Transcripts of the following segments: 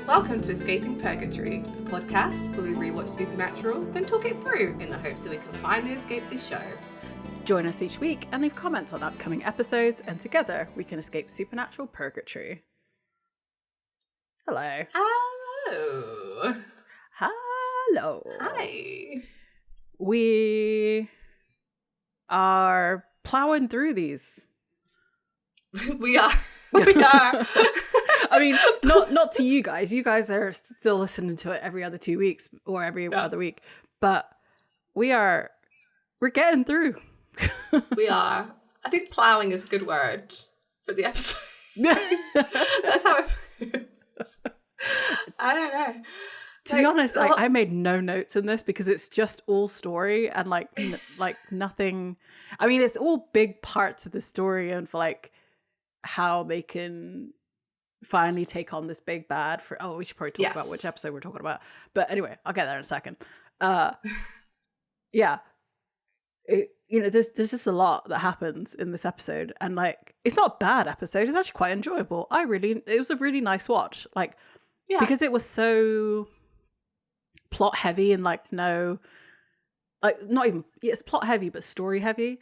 Welcome to Escaping Purgatory, a podcast where we rewatch Supernatural, then talk it through in the hopes that we can finally escape this show. Join us each week and leave comments on upcoming episodes, and together we can escape Supernatural Purgatory. Hello. Hello. Hello. Hi. We are plowing through these. We are. We are. I mean, not to you guys. You guys are still listening to it every other 2 weeks or every other week. But we're getting through. We are. I think plowing is a good word for the episode. That's how it feels. I don't know. To be honest, I made no notes in this because it's just all story and like nothing. I mean, it's all big parts of the story and for like how they can finally take on this big bad for. Oh, we should probably talk about which episode we're talking about. But anyway, I'll get there in a second. Yeah. There's just a lot that happens in this episode, and like it's not a bad episode. It's actually quite enjoyable. It was a really nice watch. Like, because it was so plot heavy and like not even it's plot heavy but story heavy.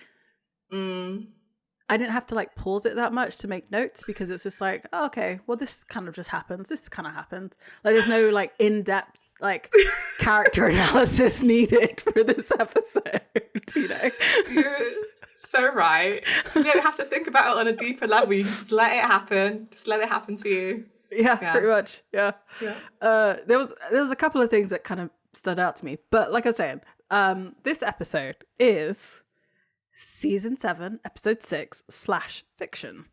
I didn't have to like pause it that much to make notes because it's just like, oh, okay, well this kind of just happens. This kind of happens. Like there's no like in-depth like character analysis needed for this episode. You're so right. You don't have to think about it on a deeper level. You just let it happen. Just let it happen to you. Yeah. Pretty much. Yeah. There was a couple of things that kind of stood out to me, but like I was saying, this episode is season 7, episode 6 / fiction,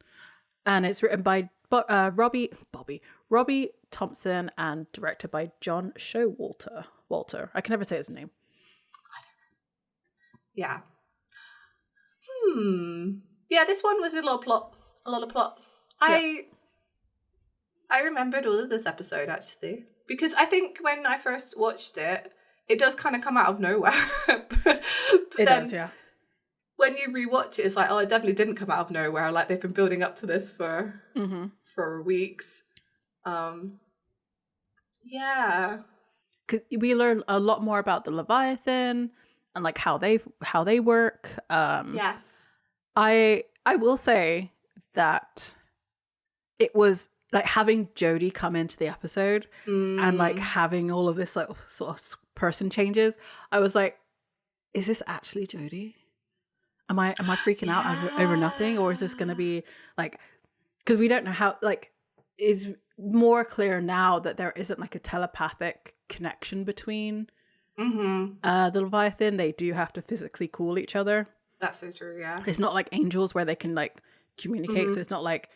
and it's written by Robbie Thompson and directed by John Showalter. I can never say his name. Yeah. Yeah, this one was a lot of plot. I remembered all of this episode actually because I think when I first watched it, it does kind of come out of nowhere. but it does, yeah. When you rewatch it, it's like, oh, it definitely didn't come out of nowhere. Like they've been building up to this for weeks. Yeah. 'Cause we learn a lot more about the Leviathan and like how they work. Yes. I will say that it was like having Jody come into the episode and like having all of this like sort of person changes. I was like, is this actually Jody? Am I freaking out over nothing, or is this going to be like, because we don't know how, like, is more clear now that there isn't like a telepathic connection between the Leviathan. They do have to physically call each other. That's so true. Yeah, it's not like angels where they can like communicate. So it's not like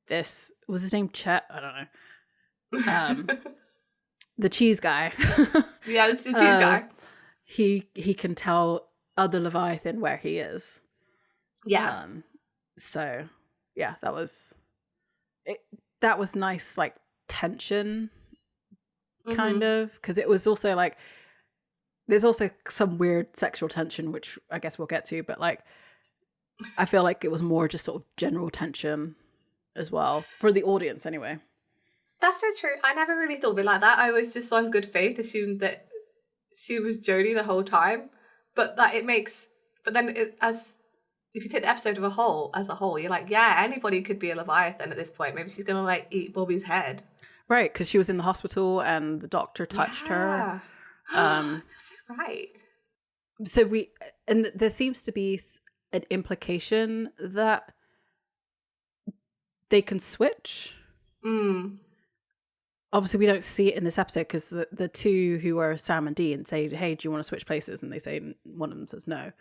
this. Was his name Chet? I don't know. The cheese guy. Yeah, the cheese guy. He can tell other Leviathan where he is. Yeah. So yeah, that was nice, like tension kind of, because it was also like there's also some weird sexual tension, which I guess we'll get to, but like I feel like it was more just sort of general tension as well for the audience anyway. That's so true. I never really thought of it like that. I was just on good faith assumed that she was Jodie the whole time. But that it makes, but then if you take the episode as a whole, you're like, yeah, anybody could be a Leviathan at this point. Maybe she's gonna like eat Bobby's head, right? Because she was in the hospital and the doctor touched her. That's right. So there seems to be an implication that they can switch. Obviously, we don't see it in this episode because the two who are Sam and Dean say, hey, do you want to switch places? And they say, one of them says no.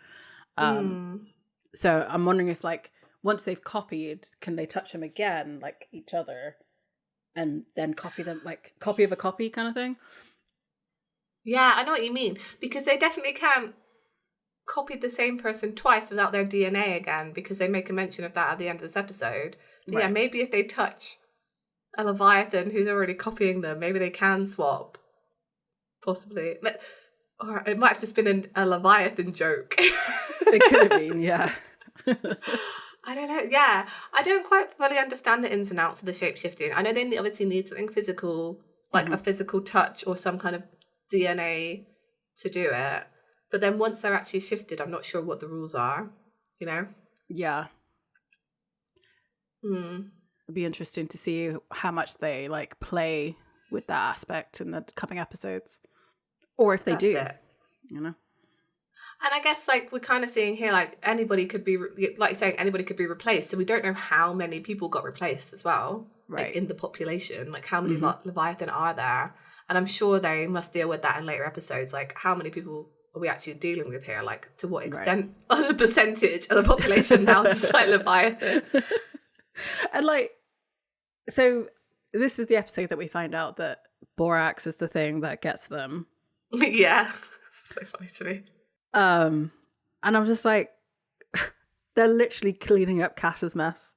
So I'm wondering if, like, once they've copied, can they touch them again, like each other, and then copy them, like copy of a copy kind of thing? Yeah, I know what you mean. Because they definitely can't copy the same person twice without their DNA again, because they make a mention of that at the end of this episode. But right. Yeah, maybe if they touch a Leviathan who's already copying them, maybe they can swap. Possibly. Or it might have just been a Leviathan joke. It could have been, yeah. I don't know. Yeah. I don't quite fully understand the ins and outs of the shape-shifting. I know they obviously need something physical like a physical touch or some kind of DNA to do it. But then once they're actually shifted, I'm not sure what the rules are, you know? Yeah. It'd be interesting to see how much they like play with that aspect in the coming episodes. Or if they do, you know? And I guess like we're kind of seeing here, like anybody could be, like you're saying, anybody could be replaced. So we don't know how many people got replaced as well, right? Like in the population, like how many leviathan are there? And I'm sure they must deal with that in later episodes. Like how many people are we actually dealing with here? Like to what extent, as a percentage of the population now, just like leviathan. And like, so this is the episode that we find out that borax is the thing that gets them. Yeah, so funny to me. And I'm just like, they're literally cleaning up Cass's mess.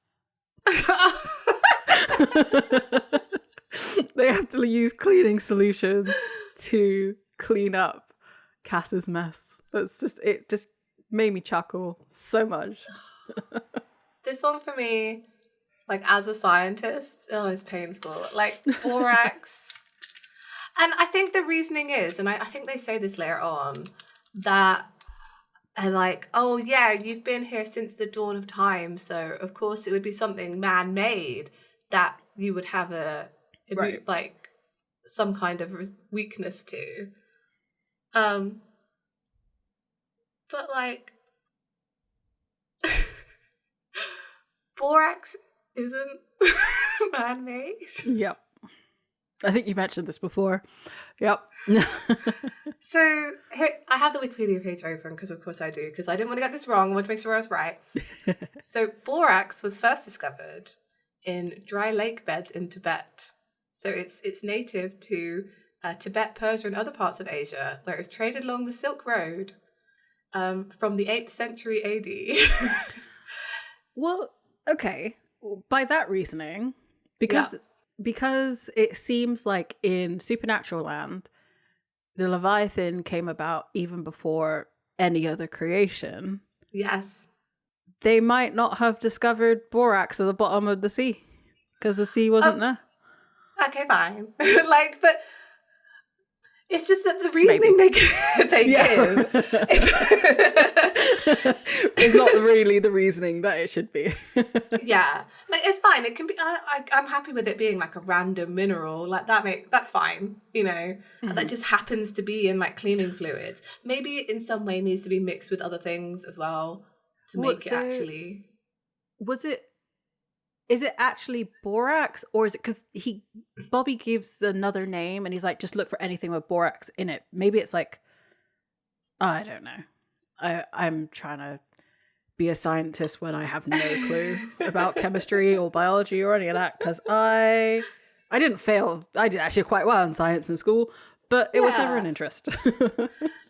They have to use cleaning solutions to clean up Cass's mess. It just made me chuckle so much. This one for me, like as a scientist, it's painful. Like borax. And I think the reasoning is, and I think they say this later on, that are like, oh yeah, you've been here since the dawn of time, so of course it would be something man-made that you would have like some kind of weakness to. But like borax isn't man-made. Yep. I think you mentioned this before. Yep. So I have the Wikipedia page open because of course I do, because I didn't want to get this wrong. I wanted to make sure I was right. So borax was first discovered in dry lake beds in Tibet. So it's native to Tibet, Persia, and other parts of Asia, where it was traded along the Silk Road from the 8th century AD. Well, okay. By that reasoning, because it seems like in supernatural land, the Leviathan came about even before any other creation. Yes. They might not have discovered borax at the bottom of the sea because the sea wasn't there. Okay, fine. But it's just that the reasoning they give it's not really the reasoning that it should be. Yeah, like it's fine. It can be. I'm happy with it being like a random mineral. Like that's fine. You know, that just happens to be in like cleaning fluids. Maybe it in some way needs to be mixed with other things as well to make it actually. Is it actually borax, or is it because Bobby gives another name and he's like, just look for anything with borax in it. Maybe it's like, I don't know. I'm trying to be a scientist when I have no clue about chemistry or biology or any of that, because I didn't fail. I did actually quite well in science in school, but it was never an interest.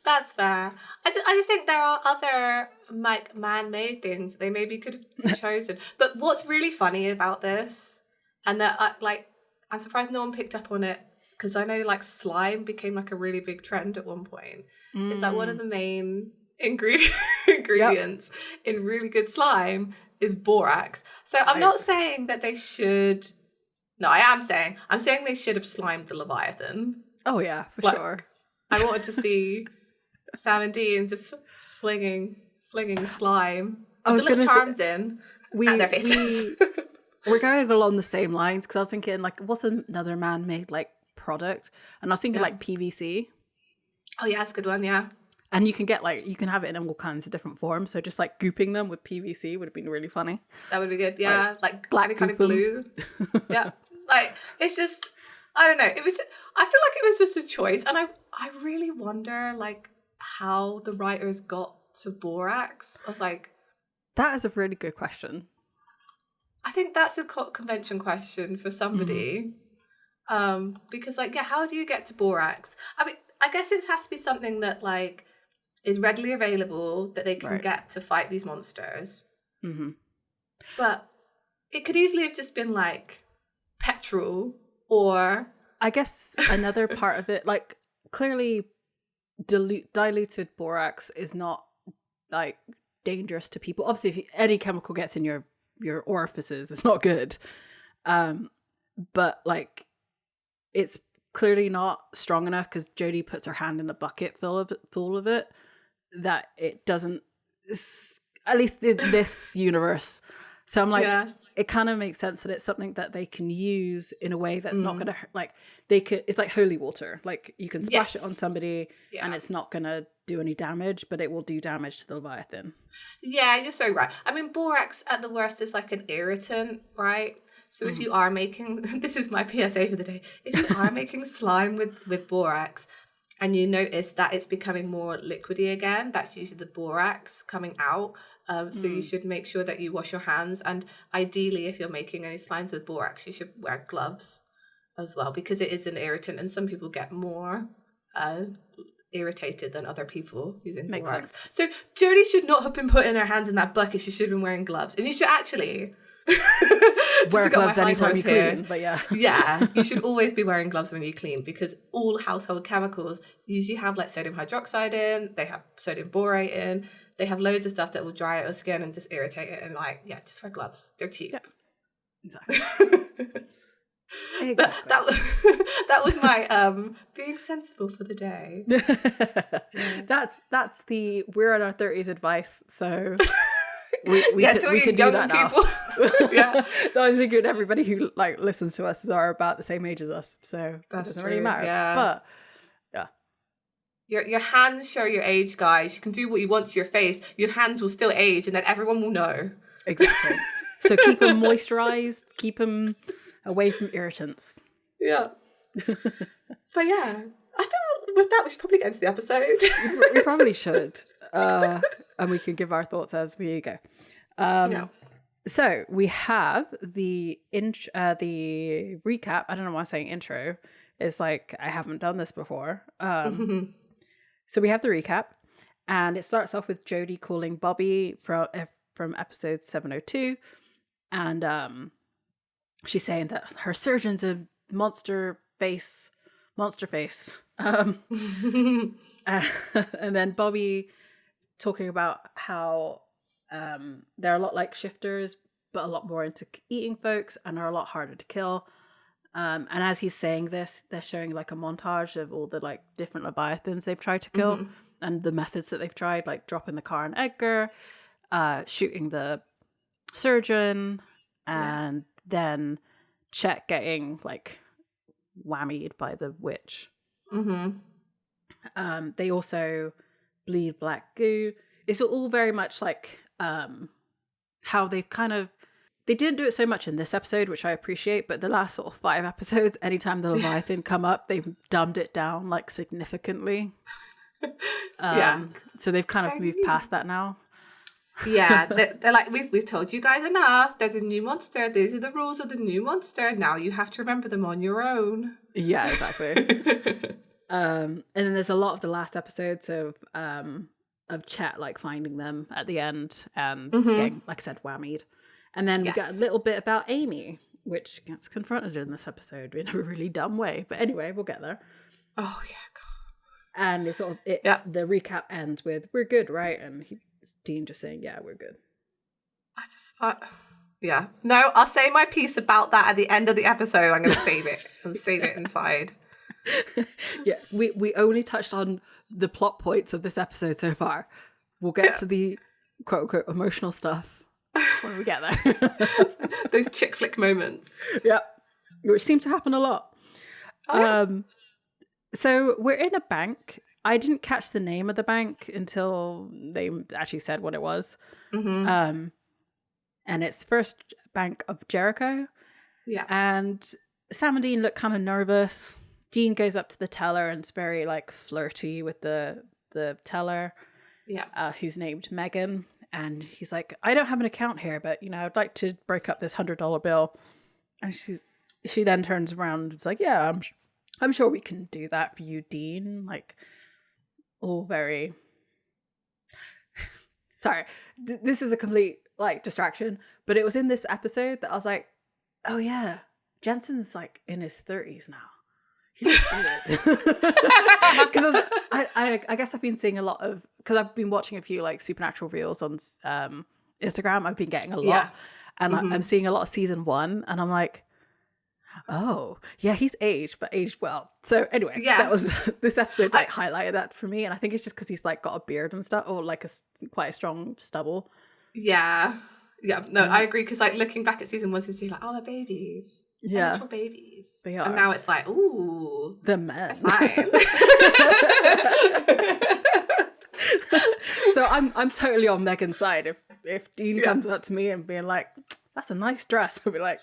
That's fair. I just think there are other like man-made things they maybe could have chosen. But what's really funny about this, and that I'm surprised no one picked up on it, because I know like slime became like a really big trend at one point, is that one of the main ingredients in really good slime is borax. So I'm not saying that they should. No, I'm saying they should have slimed the Leviathan. Oh yeah, for sure. I wanted to see Sam and Dean just flinging slime. I was going to charms in at their faces. We're going along the same lines, because I was thinking like, what's another man-made like product? And I was thinking like PVC. Oh yeah, that's a good one. Yeah. And you can have it in all kinds of different forms. So just like gooping them with PVC would have been really funny. That would be good. Yeah, like black any kind of glue. Yeah, like it's just, I don't know. I feel like it was just a choice, and I really wonder like how the writers got to borax. I was like, that is a really good question. I think that's a convention question for somebody. Because like, how do you get to borax? I mean, I guess it has to be something that like is readily available that they can get to fight these monsters. But it could easily have just been like petrol, or I guess another part of it, like clearly diluted borax is not like dangerous to people. Obviously, if any chemical gets in your orifices, it's not good. But like, it's clearly not strong enough because Jody puts her hand in a bucket full of it, that it doesn't, at least in this universe. So I'm like, it kind of makes sense that it's something that they can use in a way that's not going to, like, it's like holy water. Like, you can splash it on somebody and it's not going to do any damage, but it will do damage to the Leviathan. Yeah, you're so right. I mean, borax at the worst is like an irritant, right? So if you are making, this is my PSA for the day, if you are making slime with borax and you notice that it's becoming more liquidy again, that's usually the borax coming out. So you should make sure that you wash your hands. And ideally, if you're making any slimes with borax, you should wear gloves as well, because it is an irritant and some people get more irritated than other people using Makes borax. sense. So Jody should not have been putting her hands in that bucket. She should have been wearing gloves. And you should actually... wear gloves anytime you clean, but yeah, you should always be wearing gloves when you clean, because all household chemicals usually have like sodium hydroxide in, they have sodium borate in, they have loads of stuff that will dry out your skin and just irritate it, and like, yeah, just wear gloves, they're cheap. Yep. Exactly. That was my being sensible for the day. That's the we're in our 30s advice, so we can do that people. Now. I think everybody who like listens to us are about the same age as us, so it doesn't really matter. But your hands show your age, guys. You can do what you want to your face, your hands will still age, and then everyone will know. Exactly. So keep them moisturized, keep them away from irritants. Yeah. But yeah, I feel with that we should probably get into the episode. We probably should. And we can give our thoughts as we go. So we have the recap. I don't know why I'm saying intro. It's like I haven't done this before. So we have the recap, and it starts off with Jody calling Bobby from episode 702, and she's saying that her surgeon's a monster face. And then Bobby talking about how they're a lot like shifters, but a lot more into eating folks and are a lot harder to kill. And as he's saying this, they're showing like a montage of all the like different leviathans they've tried to kill and the methods that they've tried, like dropping the car on Edgar, shooting the surgeon, and then Chet getting like whammied by the witch. They also bleed black goo. It's all very much like how they've kind of, they didn't do it so much in this episode, which I appreciate, but the last sort of 5 episodes, anytime the Leviathan come up, they've dumbed it down like significantly. So they've kind of moved past that now. Yeah, they're like, we've told you guys enough. There's a new monster. These are the rules of the new monster. Now you have to remember them on your own. Yeah, exactly. And then there's a lot of the last episodes of Chet like finding them at the end and getting, like I said, whammied. And then we get a little bit about Amy, which gets confronted in this episode in a really dumb way. But anyway, we'll get there. Oh yeah, God. And it's sort of the recap ends with "We're good, right?" And Dean just saying, "Yeah, we're good." No, I'll say my piece about that at the end of the episode. I'm going to save it and save it inside. Yeah, we only touched on the plot points of this episode so far. We'll get to the quote unquote emotional stuff when we get there. Those chick flick moments. Yeah, which seem to happen a lot. So we're in a bank. I didn't catch the name of the bank until they actually said what it was. And it's First Bank of Jericho. Yeah. And Sam and Dean look kind of nervous. Dean goes up to the teller and is very like flirty with the teller. Yeah. Who's named Megan. And he's like, "I don't have an account here, but I'd like to break up this $100 bill." And she then turns around and is like, "Yeah, I'm sure we can do that for you, Dean." Like, all very sorry, this is a complete like distraction, but it was in this episode that I was like, oh yeah, Jensen's like in his 30s now. He looks good. Because I guess I've been seeing a lot of, because I've been watching a few like supernatural reels on Instagram. I've been getting a lot, and I'm seeing a lot of season 1, and I'm like, Oh, yeah, he's aged, but aged well. So anyway, Yeah. that was this episode highlighted that for me, and I think it's just because he's like got a beard and stuff, or like quite a strong stubble. Yeah. Yeah, no, I agree, because like looking back at season 1, season 2, like, oh, they're babies. Yeah. They're little babies. They are. And now it's like, ooh. The men. They're fine. So I'm totally on Megan's side. If Dean comes up to me and being like, that's a nice dress, I'll be like,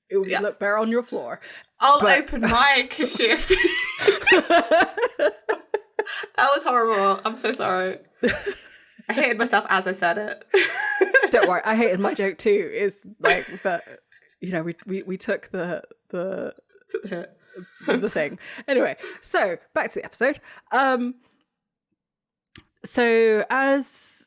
it would look better on your floor. I'll open my kashif. That was horrible. I'm so sorry. I hated myself as I said it. Don't worry, I hated my joke too. Is like that, you know, we took the thing. Anyway, so back to the episode. So as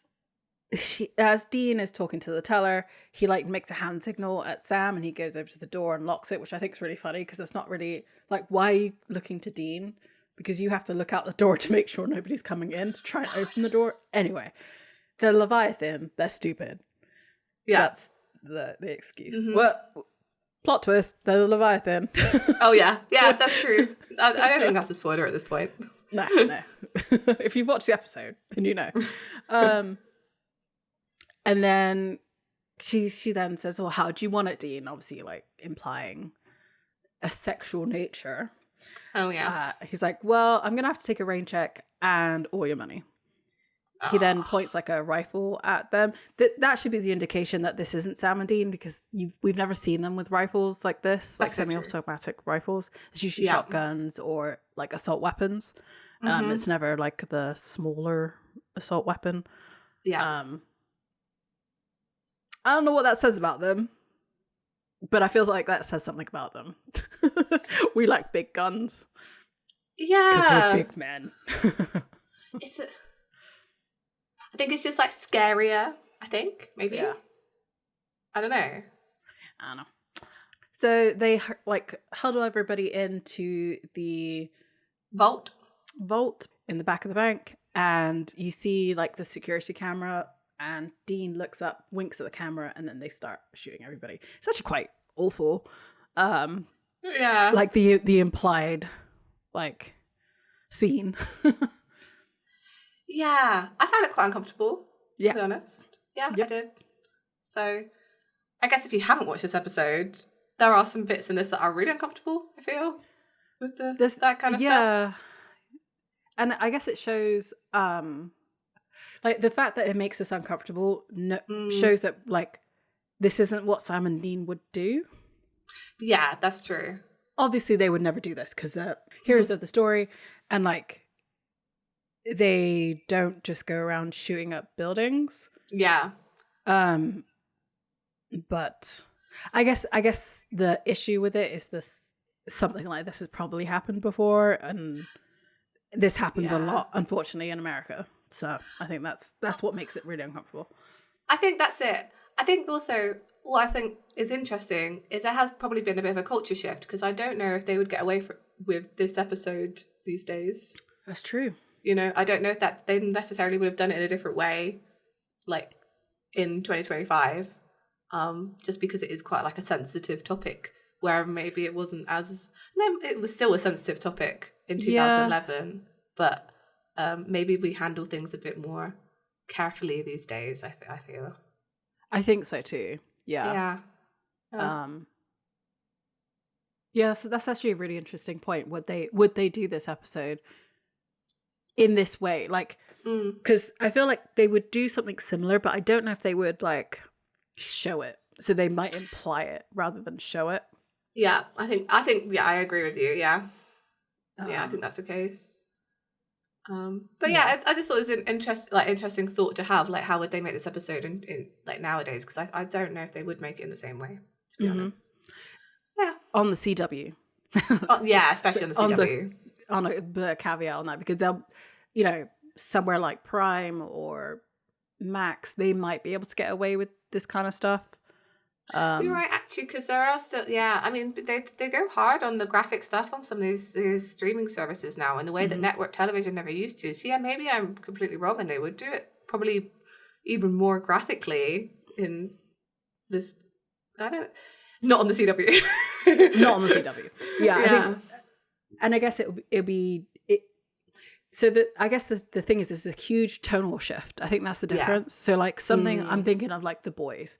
Dean is talking to the teller, he like makes a hand signal at Sam, and he goes over to the door and locks it, which I think is really funny, because it's not really like, why are you looking to Dean? Because you have to look out the door to make sure nobody's coming in to try and open the door. Anyway, the Leviathan, they're stupid. Yeah, that's the excuse. Mm-hmm. Well, plot twist, they're the Leviathan. Oh yeah, that's true. I don't think that's a spoiler at this point. No. If you've watched the episode, then you know. And then she then says, well, how do you want it, Dean? Obviously, like, implying a sexual nature. Oh, yes. He's like, well, I'm going to have to take a rain check and all your money. He then points like a rifle at them. That should be the indication that this isn't Sam and Dean, because we've never seen them with rifles like this, like semi-automatic rifles. It's usually shotguns or like assault weapons. Mm-hmm. It's never like the smaller assault weapon. Yeah. I don't know what that says about them, but I feel like that says something about them. We like big guns. Yeah. Because we're big men. I think it's just like scarier, I think, maybe. Yeah. I don't know. So they like huddle everybody into the vault in the back of the bank, and you see like the security camera, and Dean looks up, winks at the camera, and then they start shooting everybody. It's actually quite awful. Yeah. Like the implied like scene. Yeah, I found it quite uncomfortable, to be honest. Yeah, I did. So, I guess if you haven't watched this episode, there are some bits in this that are really uncomfortable, I feel, with that kind of stuff. Yeah. And I guess it shows, like, the fact that it makes us uncomfortable shows that, like, this isn't what Sam and Dean would do. Yeah, that's true. Obviously, they would never do this because they're heroes of the story, and, like, they don't just go around shooting up buildings. Yeah. But I guess the issue with it is something like this has probably happened before, and this happens a lot, unfortunately, in America. So I think that's what makes it really uncomfortable. I think that's it. I think also what I think is interesting is there has probably been a bit of a culture shift, because I don't know if they would get away with this episode these days. That's true. You know, I don't know if that they necessarily would have done it in a different way, like in 2025, just because it is quite like a sensitive topic, where maybe it wasn't as... No, it was still a sensitive topic in 2011, but maybe we handle things a bit more carefully these days, I feel. I think so too, yeah. Yeah, so that's actually a really interesting point. Would they do this episode in this way, like, because I feel like they would do something similar, but I don't know if they would like show it. So they might imply it rather than show it. Yeah, I think I agree with you. Yeah, I think that's the case. But I just thought it was an interesting thought to have. Like, how would they make this episode in like nowadays? Because I don't know if they would make it in the same way, to be honest. Yeah, on the CW. Especially on the CW. On a caveat on that, because they'll, you know, somewhere like Prime or Max, they might be able to get away with this kind of stuff. You're right, actually, because there are still, I mean, they go hard on the graphic stuff on some of these streaming services now, in the way that network television never used to. So maybe I'm completely wrong, and they would do it probably even more graphically in this. I don't. Not on the CW. Not on the CW. Yeah. I think, and I guess it'll be. So I guess the thing is, there's a huge tonal shift. I think that's the difference. So like something I'm thinking of, like The Boys.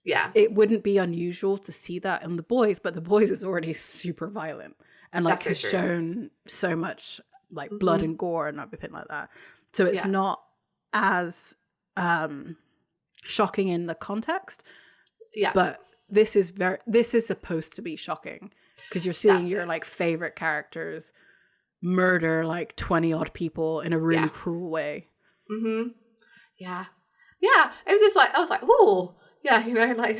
Yeah. It wouldn't be unusual to see that in The Boys, but The Boys is already super violent and like has shown so much like blood and gore and everything like that. So it's not as shocking in the context. Yeah. But this is supposed to be shocking because you're seeing your like favorite characters murder like 20 odd people in a really cruel way. Yeah. It was just like, I was like, whoa. Yeah, you know, like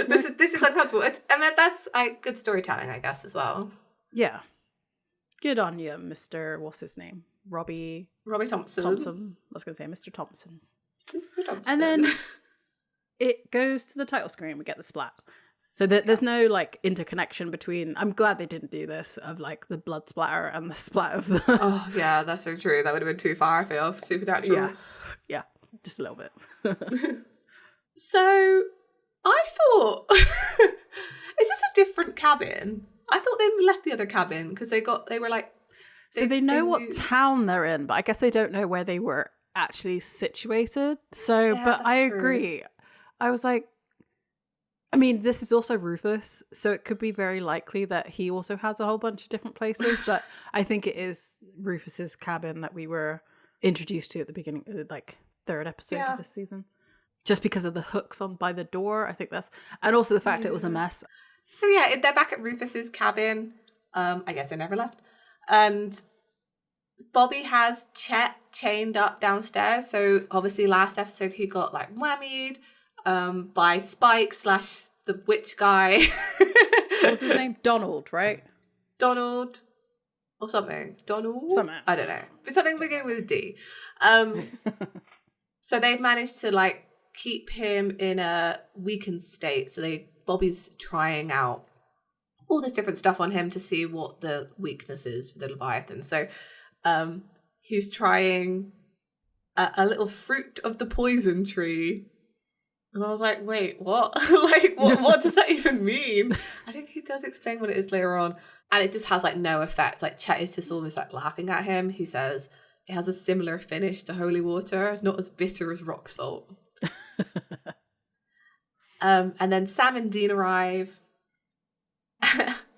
this is uncomfortable. And that's like good storytelling, I guess, as well. Yeah. Good on you, Mr. What's his name? Robbie Thompson. I was gonna say Mr. Thompson. Mr. Thompson. And then it goes to the title screen, we get the splat. So there's no like interconnection between. I'm glad they didn't do this of like the blood splatter and the splat of the. Oh yeah, that's so true. That would have been too far. I feel supernatural. Yeah, just a little bit. So I thought, is this a different cabin? I thought they left the other cabin because they were like. So they know what town they're in, but I guess they don't know where they were actually situated. So, but I agree. I was like. I mean, this is also Rufus, so it could be very likely that he also has a whole bunch of different places, but I think it is Rufus's cabin that we were introduced to at the beginning, like third episode of this season. Just because of the hooks on by the door, I think that's... And also the fact it was a mess. So yeah, they're back at Rufus's cabin. I guess they never left. And Bobby has Chet chained up downstairs, so obviously last episode he got like whammied. By Spike / the witch guy. What was his name? Donald, right? Donald or something. Donald? Something. I don't know. But something beginning with a D. So they've managed to like keep him in a weakened state. So Bobby's trying out all this different stuff on him to see what the weakness is for the Leviathan. So he's trying a little fruit of the poison tree. And I was like, wait, what? Like, what does that even mean? I think he does explain what it is later on. And it just has, like, no effect. Like, Chet is just almost, like, laughing at him. He says, it has a similar finish to holy water, not as bitter as rock salt. And then Sam and Dean arrive.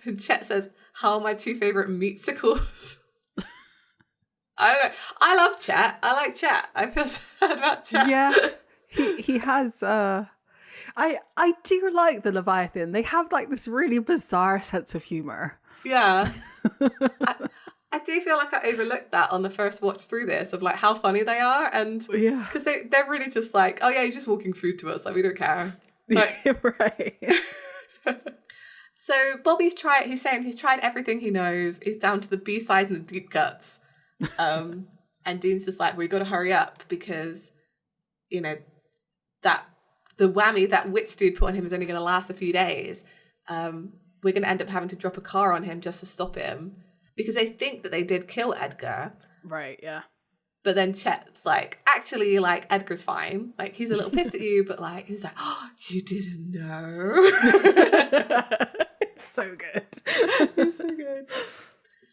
And Chet says, how are my two favourite meatsicles? I don't know. I love Chet. I like Chet. I feel sad about Chet. Yeah. He has I do like the Leviathan. They have like this really bizarre sense of humor. Yeah. I do feel like I overlooked that on the first watch through this of like how funny they are, and because they're really just like, oh yeah, you're just walking food to us, like we don't care. Like, right. So Bobby's he's saying he's tried everything he knows. He's down to the B-sides and the deep cuts. And Dean's just like, we got to hurry up because, you know, that the whammy that witch dude put on him is only going to last a few days. We're going to end up having to drop a car on him just to stop him because they think that they did kill Edgar. Right, yeah. But then Chet's like, actually, like, Edgar's fine. Like, he's a little pissed at you, but like, he's like, oh, you didn't know. It's so good. It's so good.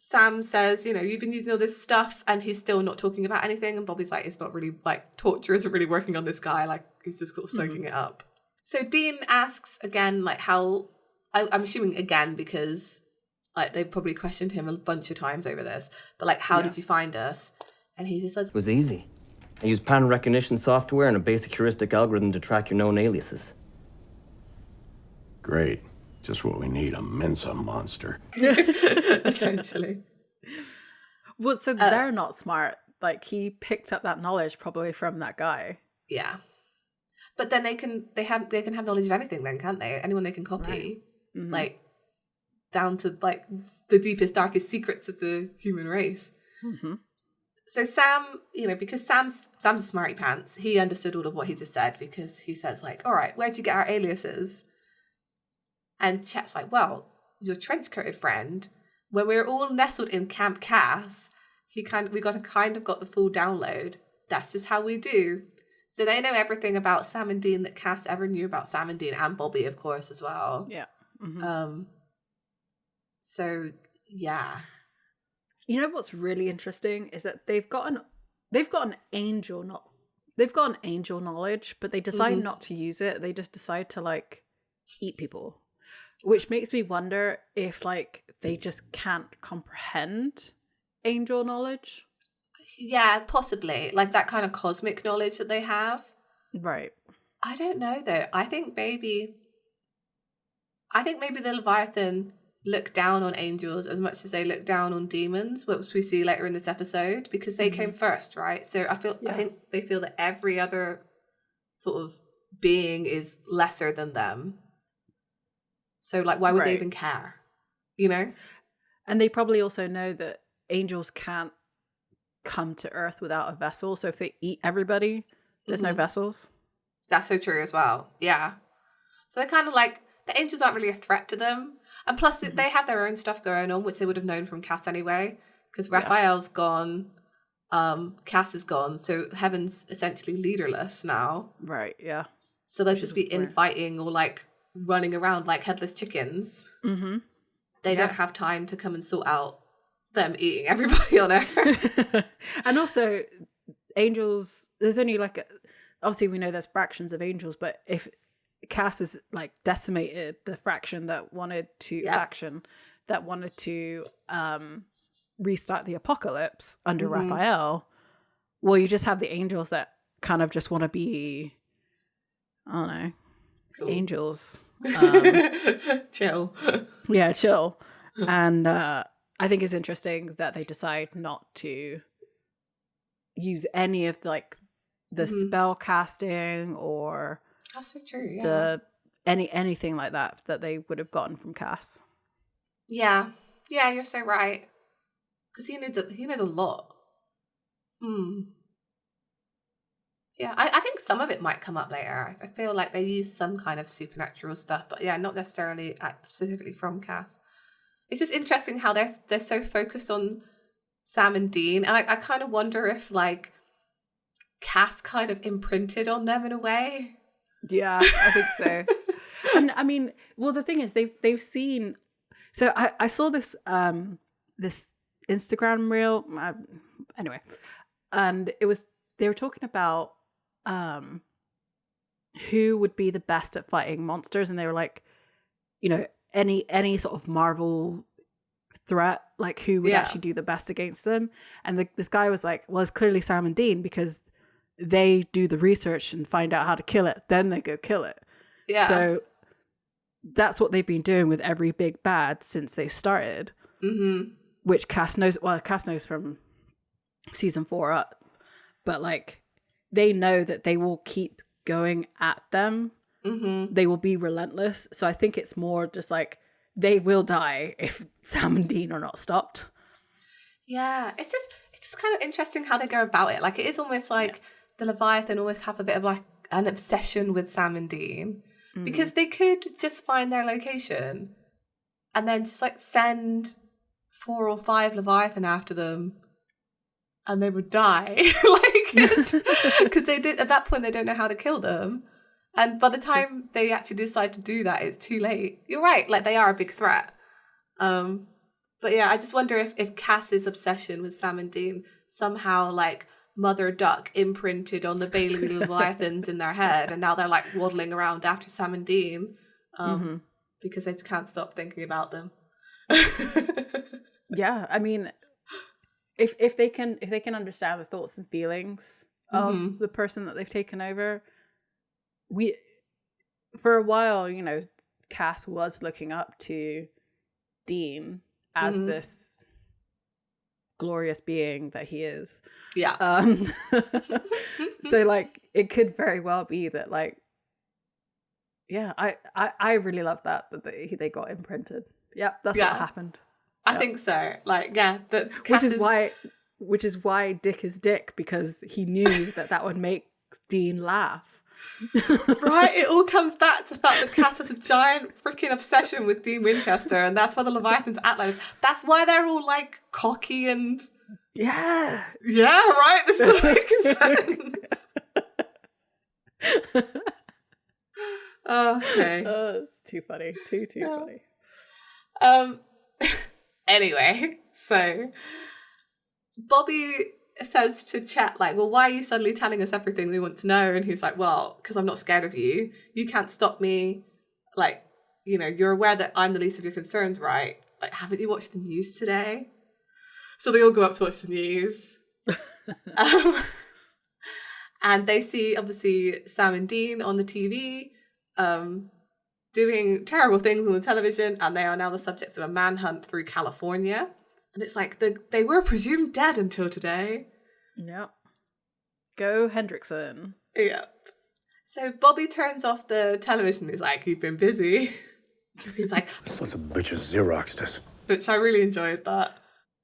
Sam says, you know, you've been using all this stuff, and he's still not talking about anything. And Bobby's like, it's not really, like, torture isn't really working on this guy. Like, he's just sort of soaking it up. So Dean asks again, like, how, I'm assuming again because, like, they've probably questioned him a bunch of times over this. But, like, how did you find us? And he just says, it was easy. I used pattern recognition software and a basic heuristic algorithm to track your known aliases. Great. Just what we need, a Mensa monster. essentially. Well, so they're not smart. Like, he picked up that knowledge probably from that guy. Yeah. But then they can have knowledge of anything then, can't they? Anyone they can copy. Right. Mm-hmm. Like, down to, like, the deepest, darkest secrets of the human race. Mm-hmm. So Sam, you know, because Sam's a smarty pants, he understood all of what he just said because he says, like, all right, where'd you get our aliases? And Chet's like, well, your trench-coated friend, when we were all nestled in Camp Cass, we got the full download. That's just how we do. So they know everything about Sam and Dean that Cass ever knew about Sam and Dean, and Bobby, of course, as well. Yeah. So yeah. You know what's really interesting is that they've got an angel knowledge, but they decide not to use it. They just decide to like eat people, which makes me wonder if like they just can't comprehend angel knowledge. Yeah, possibly. Like that kind of cosmic knowledge that they have. Right. I don't know though. I think maybe the Leviathan look down on angels as much as they look down on demons, which we see later in this episode, because they came first, right? So I think they feel that every other sort of being is lesser than them. So like, why would they even care? You know? And they probably also know that angels can't come to Earth without a vessel. So if they eat everybody, there's no vessels. That's so true as well. Yeah. So they're kind of like, the angels aren't really a threat to them. And plus, they have their own stuff going on, which they would have known from Cass anyway. Because Raphael's gone, Cass is gone, so Heaven's essentially leaderless now. Right, yeah. So they'll just be infighting or like running around like headless chickens. Mm-hmm. They don't have time to come and sort out them eating everybody on Earth. And also, angels, there's only like, obviously we know there's fractions of angels, but if Cass has like decimated the faction that wanted to restart the apocalypse under Raphael, well, you just have the angels that kind of just want to be, I don't know, angels. Chill. Yeah, chill. And I think it's interesting that they decide not to use any of like the spell casting or that's so true. Yeah. Anything like that they would have gotten from Cass. Yeah, you're so right. Because he knows a lot. Yeah, I think some of it might come up later. I feel like they use some kind of supernatural stuff, but yeah, not necessarily specifically from Cass. It's just interesting how they're so focused on Sam and Dean, and I kind of wonder if like Cass kind of imprinted on them in a way. Yeah, I think so. And I mean, well, the thing is, they've seen. So I saw this this Instagram reel, anyway, and they were talking about who would be the best at fighting monsters, and they were like, you know, any sort of Marvel threat, like who would actually do the best against them. And this guy was like, well, it's clearly Sam and Dean, because they do the research and find out how to kill it, then they go kill it. Yeah. So that's what they've been doing with every big bad since they started. Which Cass knows. Well, Cass knows from season 4 up, but like they know that they will keep going at them. They will be relentless. So I think it's more just like they will die if Sam and Dean are not stopped. Yeah, it's just kind of interesting how they go about it. Like it is almost like the Leviathan always have a bit of like an obsession with Sam and Dean, because they could just find their location and then just like send 4 or 5 Leviathan after them and they would die. Because they did, at that point they don't know how to kill them, and by the time they actually decide to do that, it's too late. You're right, like they are a big threat. But yeah, I just wonder if Cass's obsession with Sam and Dean somehow like Mother Duck imprinted on the Bailey Leviathans in their head, and now they're like waddling around after Sam and Dean because they can't stop thinking about them. Yeah, I mean, if they can understand the thoughts and feelings of the person that they've taken over, for a while, you know, Cass was looking up to Dean as this glorious being that he is. Yeah. So like it could very well be that like, yeah, I really love that they got imprinted. Yep, that's what happened. I think so. Like, yeah, which is why Dick is Dick, because he knew that would make Dean laugh. Right, it all comes back to the fact that Cass has a giant freaking obsession with Dean Winchester, and that's why the Leviathans act like this. That's why they're all like cocky and yeah, right. This is making sense. Okay. It's too funny. Too funny. Anyway, so Bobby says to Chet, like, well, why are you suddenly telling us everything we want to know? And he's like, well, because I'm not scared of you. You can't stop me. Like, you know, you're aware that I'm the least of your concerns, right? Like, haven't you watched the news today? So they all go up to watch the news. And they see, obviously, Sam and Dean on the TV doing terrible things on the television, and they are now the subjects of a manhunt through California. And it's like, they were presumed dead until today. Yep. Go Hendrickson. Yep. So Bobby turns off the television. He's like, you've been busy. He's like, Sons of bitches Xeroxed us. which I really enjoyed that.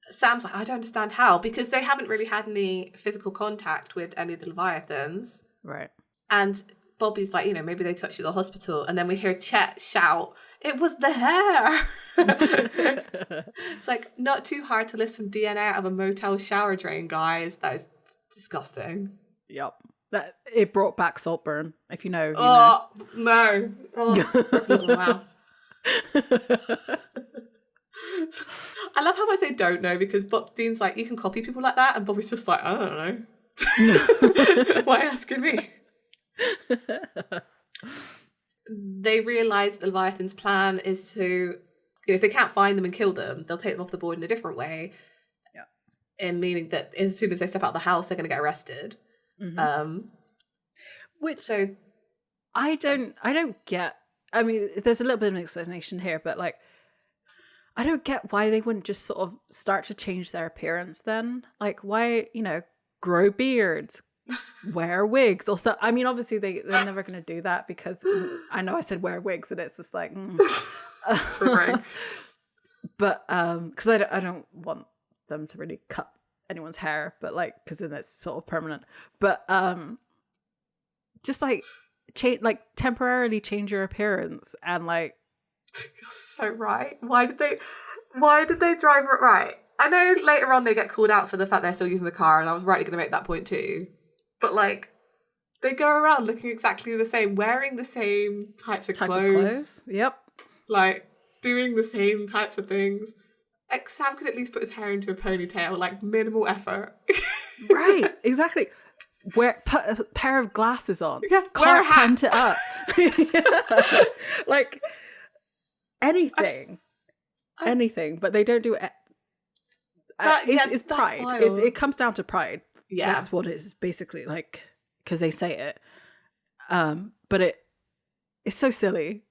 Sam's like, I don't understand how, because they haven't really had any physical contact with any of the Leviathans. Right. And Bobby's like, you know, maybe they touched you at the hospital. And then we hear Chet shout, it was the hair. It's like, not too hard to lift some DNA out of a motel shower drain, guys. That is disgusting. Yep. That it brought back Saltburn, if you know. You know. No. Oh, wow. I love how I say don't know, because Dean's like, you can copy people like that, and Bobby's just like, I don't know. Why are you asking me? They realise the Leviathan's plan is to, you know, if they can't find them and kill them, they'll take them off the board in a different way. Yeah. In meaning that as soon as they step out of the house, they're going to get arrested. Mm-hmm. So I don't get. I mean, there's a little bit of an explanation here, but like, I don't get why they wouldn't just sort of start to change their appearance then. Like, why, you know, grow beards, wear wigs or so. I mean, obviously they're never going to do that, because I know I said wear wigs and it's just like, but because I don't want them to really cut anyone's hair, but like, because then it's sort of permanent. But just like temporarily change your appearance and like. You're so right. Why did they drive it right? I know later on they get called out for the fact they're still using the car, and I was rightly going to make that point too. But like, they go around looking exactly the same, wearing the same types of clothes. Yep. Like, doing the same types of things. Like, Sam could at least put his hair into a ponytail, like, minimal effort. Right, exactly. Put a pair of glasses on. Yeah, wear a hat. Pant it up. Yeah. Like, anything. Anything, but they don't do it. It's pride. It comes down to pride. Yeah. That's what it is, basically, like, because they say it. But it's so silly.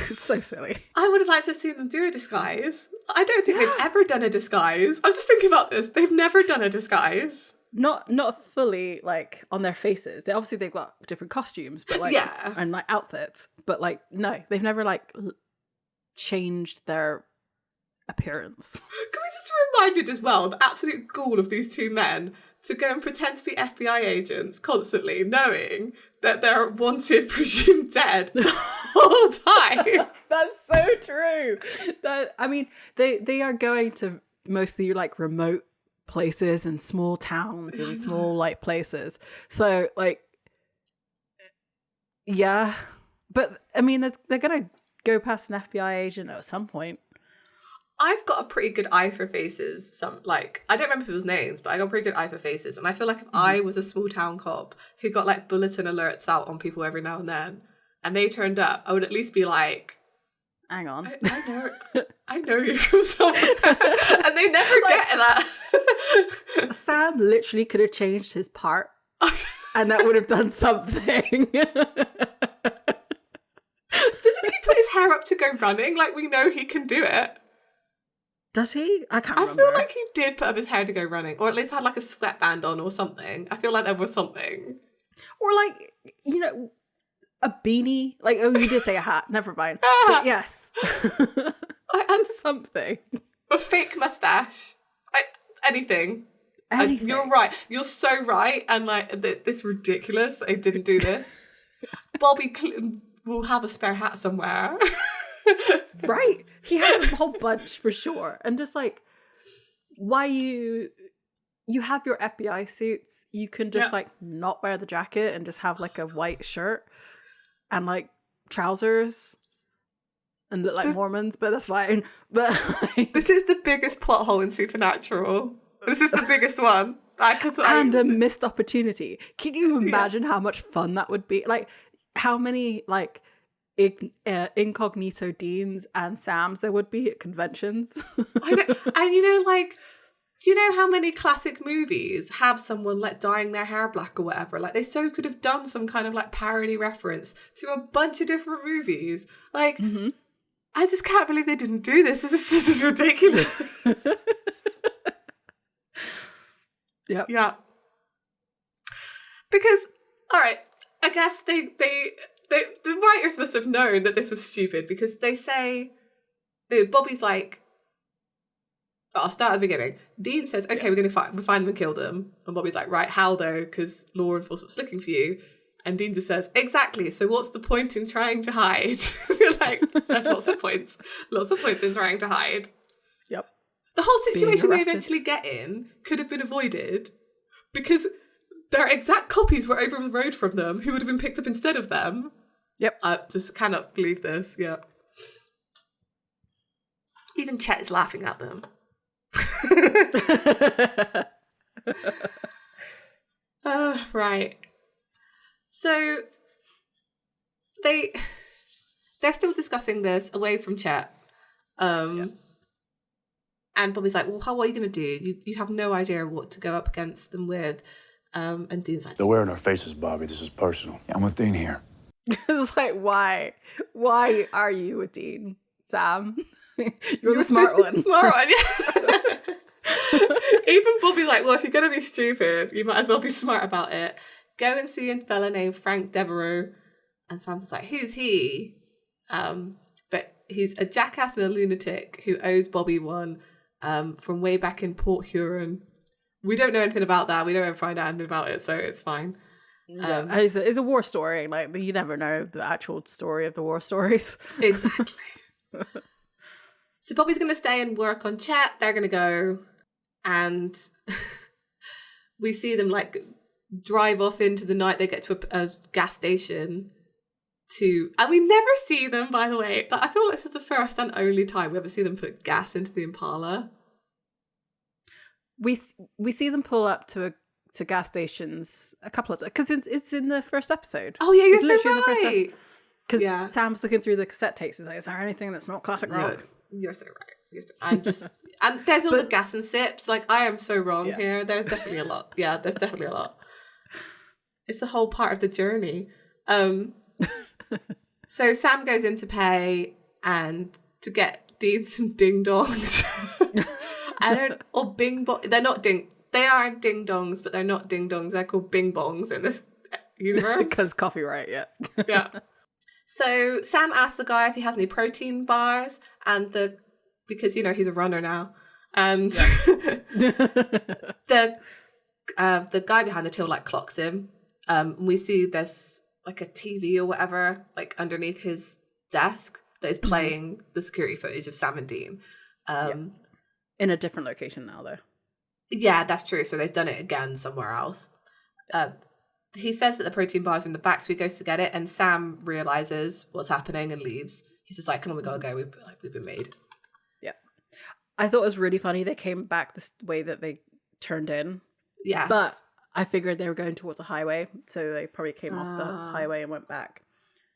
It's so silly. I would have liked to have seen them do a disguise. I don't think they've ever done a disguise. I was just thinking about this. They've never done a disguise. Not fully, like, on their faces. Obviously they've got different costumes, but like, and like outfits. But like, no, they've never like changed their appearance. Can we just remind it as well, the absolute gall of these two men to go and pretend to be FBI agents constantly, knowing that they're wanted, presumed dead all the time. That's so true. I mean, they are going to mostly like remote places and small towns and small like places. So like, yeah, but I mean, they're gonna go past an FBI agent at some point. I've got a pretty good eye for faces. I don't remember people's names, but I got a pretty good eye for faces. And I feel like if I was a small town cop who got like bulletin alerts out on people every now and then, and they turned up, I would at least be like, hang on, I know you from somewhere. And they never get that. Sam literally could have changed his part and that would have done something. Doesn't he put his hair up to go running? Like, we know he can do it. Does he? I can't remember. I feel like he did put up his hair to go running, or at least had like a sweatband on or something. I feel like there was something. Or like, you know, a beanie. Like, oh, you did say a hat. Never mind. But yes. Something. A fake mustache. Anything. You're right. You're so right. And like, it's ridiculous that they didn't do this. Bobby will have a spare hat somewhere. Right, he has a whole bunch for sure. And just like, why you have your FBI suits, you can just like not wear the jacket and just have like a white shirt and like trousers and look like Mormons, but that's fine. But this is the biggest plot hole in Supernatural. This is the biggest one. And a missed opportunity. Can you imagine how much fun that would be? Like, how many like incognito Deans and Sams there would be at conventions? I know. And like, do you know how many classic movies have someone like dyeing their hair black or whatever? Like, they so could have done some kind of like parody reference to a bunch of different movies. Like, I just can't believe they didn't do this. This is ridiculous. Yep. Yeah. Because, all right, I guess the writers must have known that this was stupid, because they say, Bobby's like, I'll start at the beginning. Dean says, okay, we're going to find them and kill them. And Bobby's like, right, how though? Because law enforcement's looking for you. And Dean just says, exactly, so what's the point in trying to hide? You're like, there's lots of points in trying to hide. Yep. The whole situation they eventually get in could have been avoided because their exact copies were over the road from them, who would have been picked up instead of them. Yep. I just cannot believe this. Yeah. Even Chet is laughing at them. Right. So they're still discussing this away from Chet. And Bobby's like, well, what are you going to do? You have no idea what to go up against them with. And Dean's like, They're wearing our faces, Bobby. This is personal. I'm with Dean here. It's like, why? Why are you with Dean, Sam? You're the smart one. The smart one, yeah. Even Bobby's like, well, if you're going to be stupid, you might as well be smart about it. Go and see a fella named Frank Devereaux. And Sam's like, who's he? But he's a jackass and a lunatic who owes Bobby one. From way back in Port Huron. We don't know anything about that. We don't ever find out anything about it, so it's fine. It's a war story. Like, you never know the actual story of the war stories. Exactly. So Bobby's going to stay and work on Chet. They're going to go, and we see them like drive off into the night. They get to a gas station. And we never see them, by the way. But I feel like this is the first and only time we ever see them put gas into the Impala. We see them pull up to gas stations a couple of times, because it's in the first episode. Oh yeah, you're so right. Because Sam's looking through the cassette tapes. He's like, "Is there anything that's not classic rock?" You're so right. I'm just, and there's all the gas and sips. Like, I am so wrong here. There's definitely a lot. Yeah, there's definitely a lot. It's a whole part of the journey. So Sam goes in to pay and to get Dean some ding dongs. They're not ding. They are ding dongs, but they're not ding dongs. They're called bing bongs in this universe. Because copyright, yeah. Yeah. So Sam asks the guy if he has any protein bars, because he's a runner now, and the guy behind the till like clocks him. We see there's like a TV or whatever like underneath his desk that is playing the security footage of Sam and Dean. In a different location now, though. Yeah, that's true. So they've done it again somewhere else. He says that the protein bar's in the back, so he goes to get it, and Sam realizes what's happening and leaves. He's just like, "Come on, we gotta go. We've been made." Yeah, I thought it was really funny they came back this way that they turned in. Yeah, but I figured they were going towards a highway, so they probably came off the highway and went back.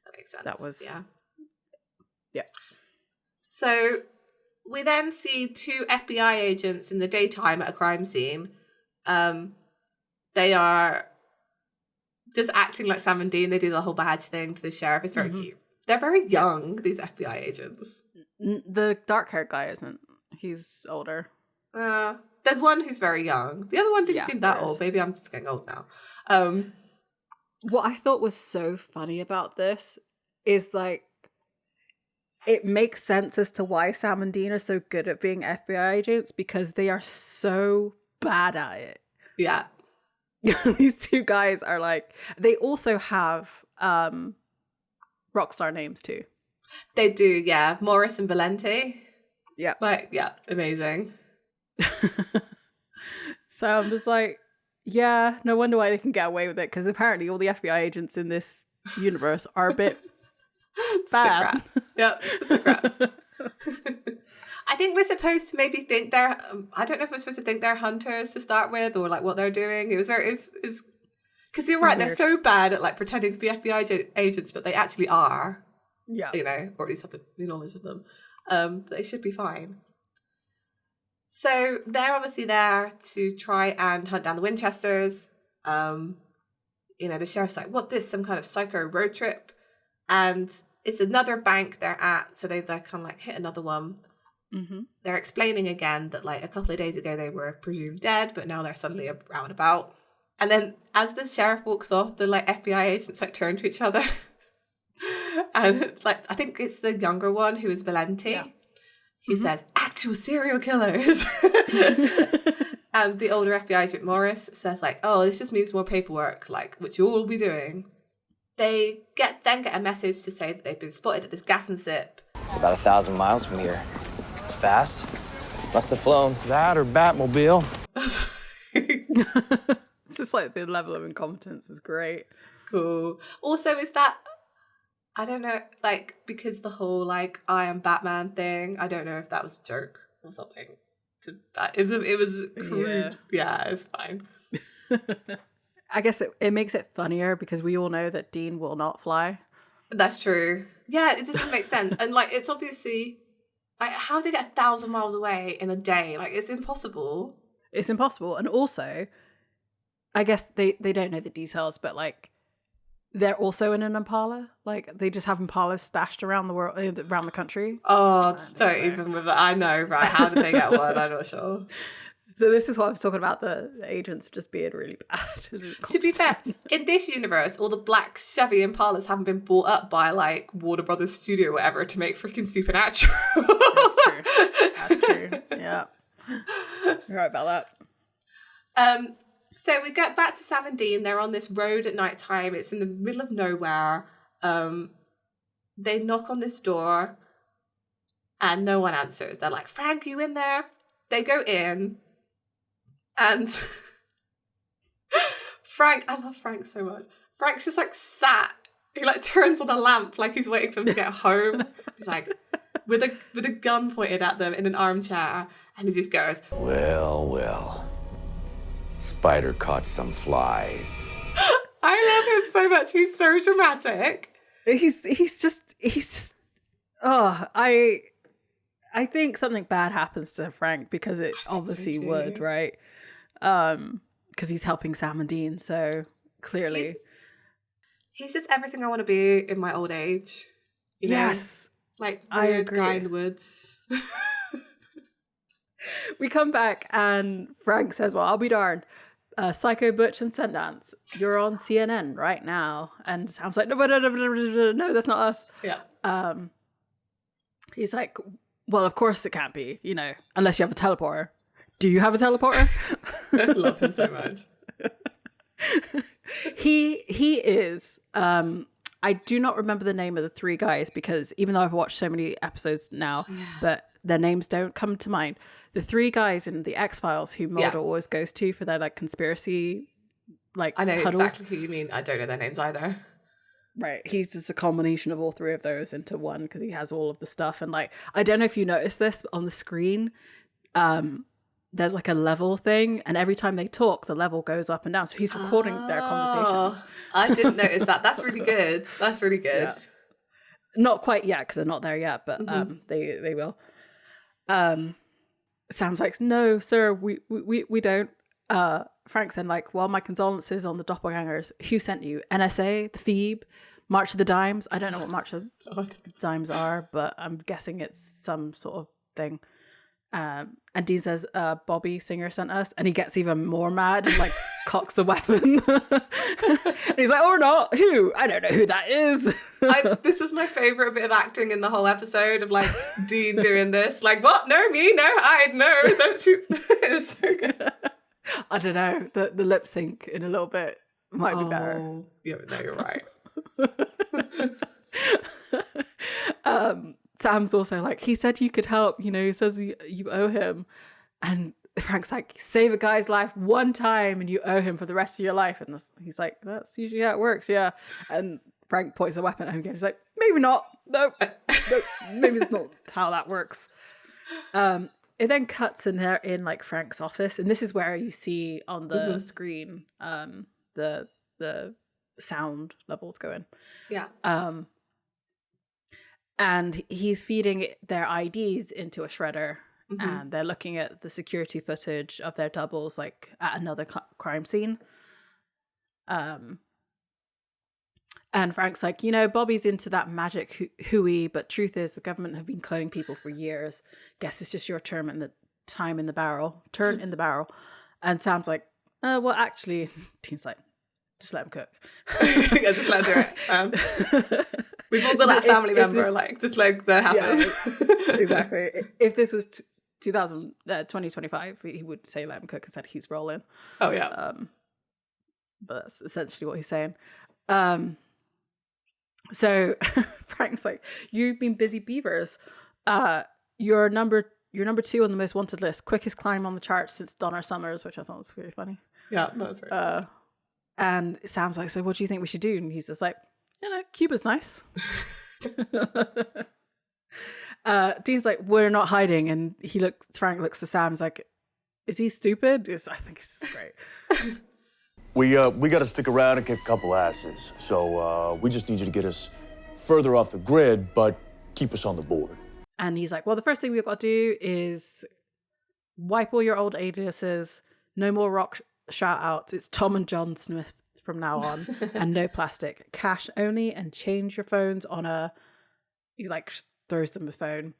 That makes sense. That was yeah. So we then see two FBI agents in the daytime at a crime scene. They are just acting like Sam and Dean. They do the whole badge thing to the sheriff. It's very cute. They're very young, these FBI agents. The dark-haired guy isn't. He's older. There's one who's very young. The other one didn't seem that old. Maybe I'm just getting old now. What I thought was so funny about this is like, it makes sense as to why Sam and Dean are so good at being FBI agents, because they are so bad at it. Yeah. These two guys are like, they also have rock star names too. They do, yeah. Morris and Valenti. Yeah. Amazing. So I'm just like, yeah, no wonder why they can get away with it, because apparently all the FBI agents in this universe are a bit Bad. Yep, it's a crap. I think we're supposed to maybe think they're. I don't know if we're supposed to think they're hunters to start with, or like what they're doing. It was because you're right. They're so bad at like pretending to be FBI agents, but they actually are. Yeah, or at least have the knowledge of them. But they should be fine. So they're obviously there to try and hunt down the Winchesters. The sheriff's like, "What? This? Some kind of psycho road trip?" And it's another bank they're at, so they're kind of like hit another one. Mm-hmm. They're explaining again that like a couple of days ago they were presumed dead, but now they're suddenly out and about. And then as the sheriff walks off, the like FBI agents like turn to each other. And like I think it's the younger one who is Valenti. Yeah. He says, "Actual serial killers." And the older FBI agent Morris says like, "Oh, this just means more paperwork, like which you'll all be doing." They get a message to say that they've been spotted at this gas and sip. It's about 1,000 miles from here. It's fast. Must have flown. That or Batmobile. It's just like the level of incompetence is great. Cool. Also, is that, I don't know, like, because the whole, like, I am Batman thing, I don't know if that was a joke or something. It was crude. Yeah, it's fine. I guess it makes it funnier because we all know that Dean will not fly. That's true. Yeah, it doesn't make sense. And, like, it's obviously, like, how they get 1,000 miles away in a day? Like, it's impossible. It's impossible. And also, I guess they don't know the details, but, like, they're also in an Impala. Like, they just have Impalas stashed around the world, around the country. Oh, don't even with it. I know, right? How did they get one? I'm not sure. So this is what I was talking about, the agents just being really bad. To be fair, in this universe, all the black Chevy Impalas haven't been bought up by, like, Warner Brothers Studio or whatever to make freaking Supernatural. That's true. That's true. Yeah. You're right about that. So we get back to Sam and Dean. They're on this road at night time. It's in the middle of nowhere. They knock on this door and no one answers. They're like, "Frank, you in there?" They go in and Frank, I love Frank so much. Frank's just like sat. He like turns on a lamp like he's waiting for them to get home. He's like with a gun pointed at them in an armchair, and he just goes, Well. Spider caught some flies. I love him so much. He's so dramatic. He's just I think something bad happens to Frank because it obviously would, right? Because he's helping Sam and Dean, so clearly he's just everything I want to be in my old age. You know? Like I weird agree. guy in the woods. We come back and Frank says, "Well, I'll be darned. Psycho Butch and Sundance, you're on CNN right now." And Sam's like, no, that's not us. Yeah. He's like, "Well, of course it can't be, unless you have a teleporter. Do you have a teleporter?" I love him so much. He is, I do not remember the name of the three guys because even though I've watched so many episodes now, but their names don't come to mind. The three guys in the X-Files who Mulder always goes to for their like conspiracy, like I know huddles. exactly who you mean. I don't know their names either. Right, he's just a combination of all three of those into one because he has all of the stuff. And like, I don't know if you noticed this but on the screen. There's like a level thing, and every time they talk, the level goes up and down. So he's recording their conversations. I didn't notice that. That's really good. That's really good. Yeah. Not quite yet because they're not there yet, but they will. Sam's like, "No, sir, we don't." Frank's then like, "Well, my condolences on the doppelgangers. Who sent you? NSA, the Phoebe, March of the Dimes? I don't know what March of the Dimes are, but I'm guessing it's some sort of thing." And Dean says, "Bobby Singer sent us," and he gets even more mad and like cocks the weapon. And he's like, "Or not? Who? I don't know who that is." This is my favorite bit of acting in the whole episode of like Dean doing this. Like, "What? No, me? No, I no, don't you?" It's so good. I don't know. The lip sync in a little bit might be better. Yeah, no, you're right. Sam's also like, "He said you could help, he says you owe him." And Frank's like, "Save a guy's life one time and you owe him for the rest of your life." And he's like, "That's usually how it works, yeah." And Frank points a weapon at him again. He's like, maybe not. No, maybe it's not how that works. It then cuts in there in like Frank's office, and this is where you see on the screen the sound levels going. Yeah. And he's feeding their IDs into a shredder, and they're looking at the security footage of their doubles, like at another crime scene. And Frank's like, Bobby's into that magic hooey, but truth is the government have been cloning people for years. Guess it's just your turn in the barrel. And Sam's like, well, actually, Dean's like, just let him cook. Yeah, just let him do it. We've all got that family member, just like that happens. Yeah, exactly. If this was 2025, he would say let him cook instead he's rolling. Oh, yeah. But that's essentially what he's saying. So Frank's like, you've been busy beavers. You're number 2 on the most wanted list. Quickest climb on the charts since Donna Summers, which I thought was really funny. Yeah, that's right. And Sam's like, so what do you think we should do? And he's just like, Cuba's nice. Dean's like, we're not hiding. And Frank looks to Sam, he's like, is he stupid? I think it's just great. We got to stick around and kick a couple asses. So we just need you to get us further off the grid, but keep us on the board. And he's like, well, the first thing we've got to do is wipe all your old aliases. No more rock shout outs. It's Tom and John Smith from now on. And no plastic. Cash only, and change your phones on he like throws them a phone.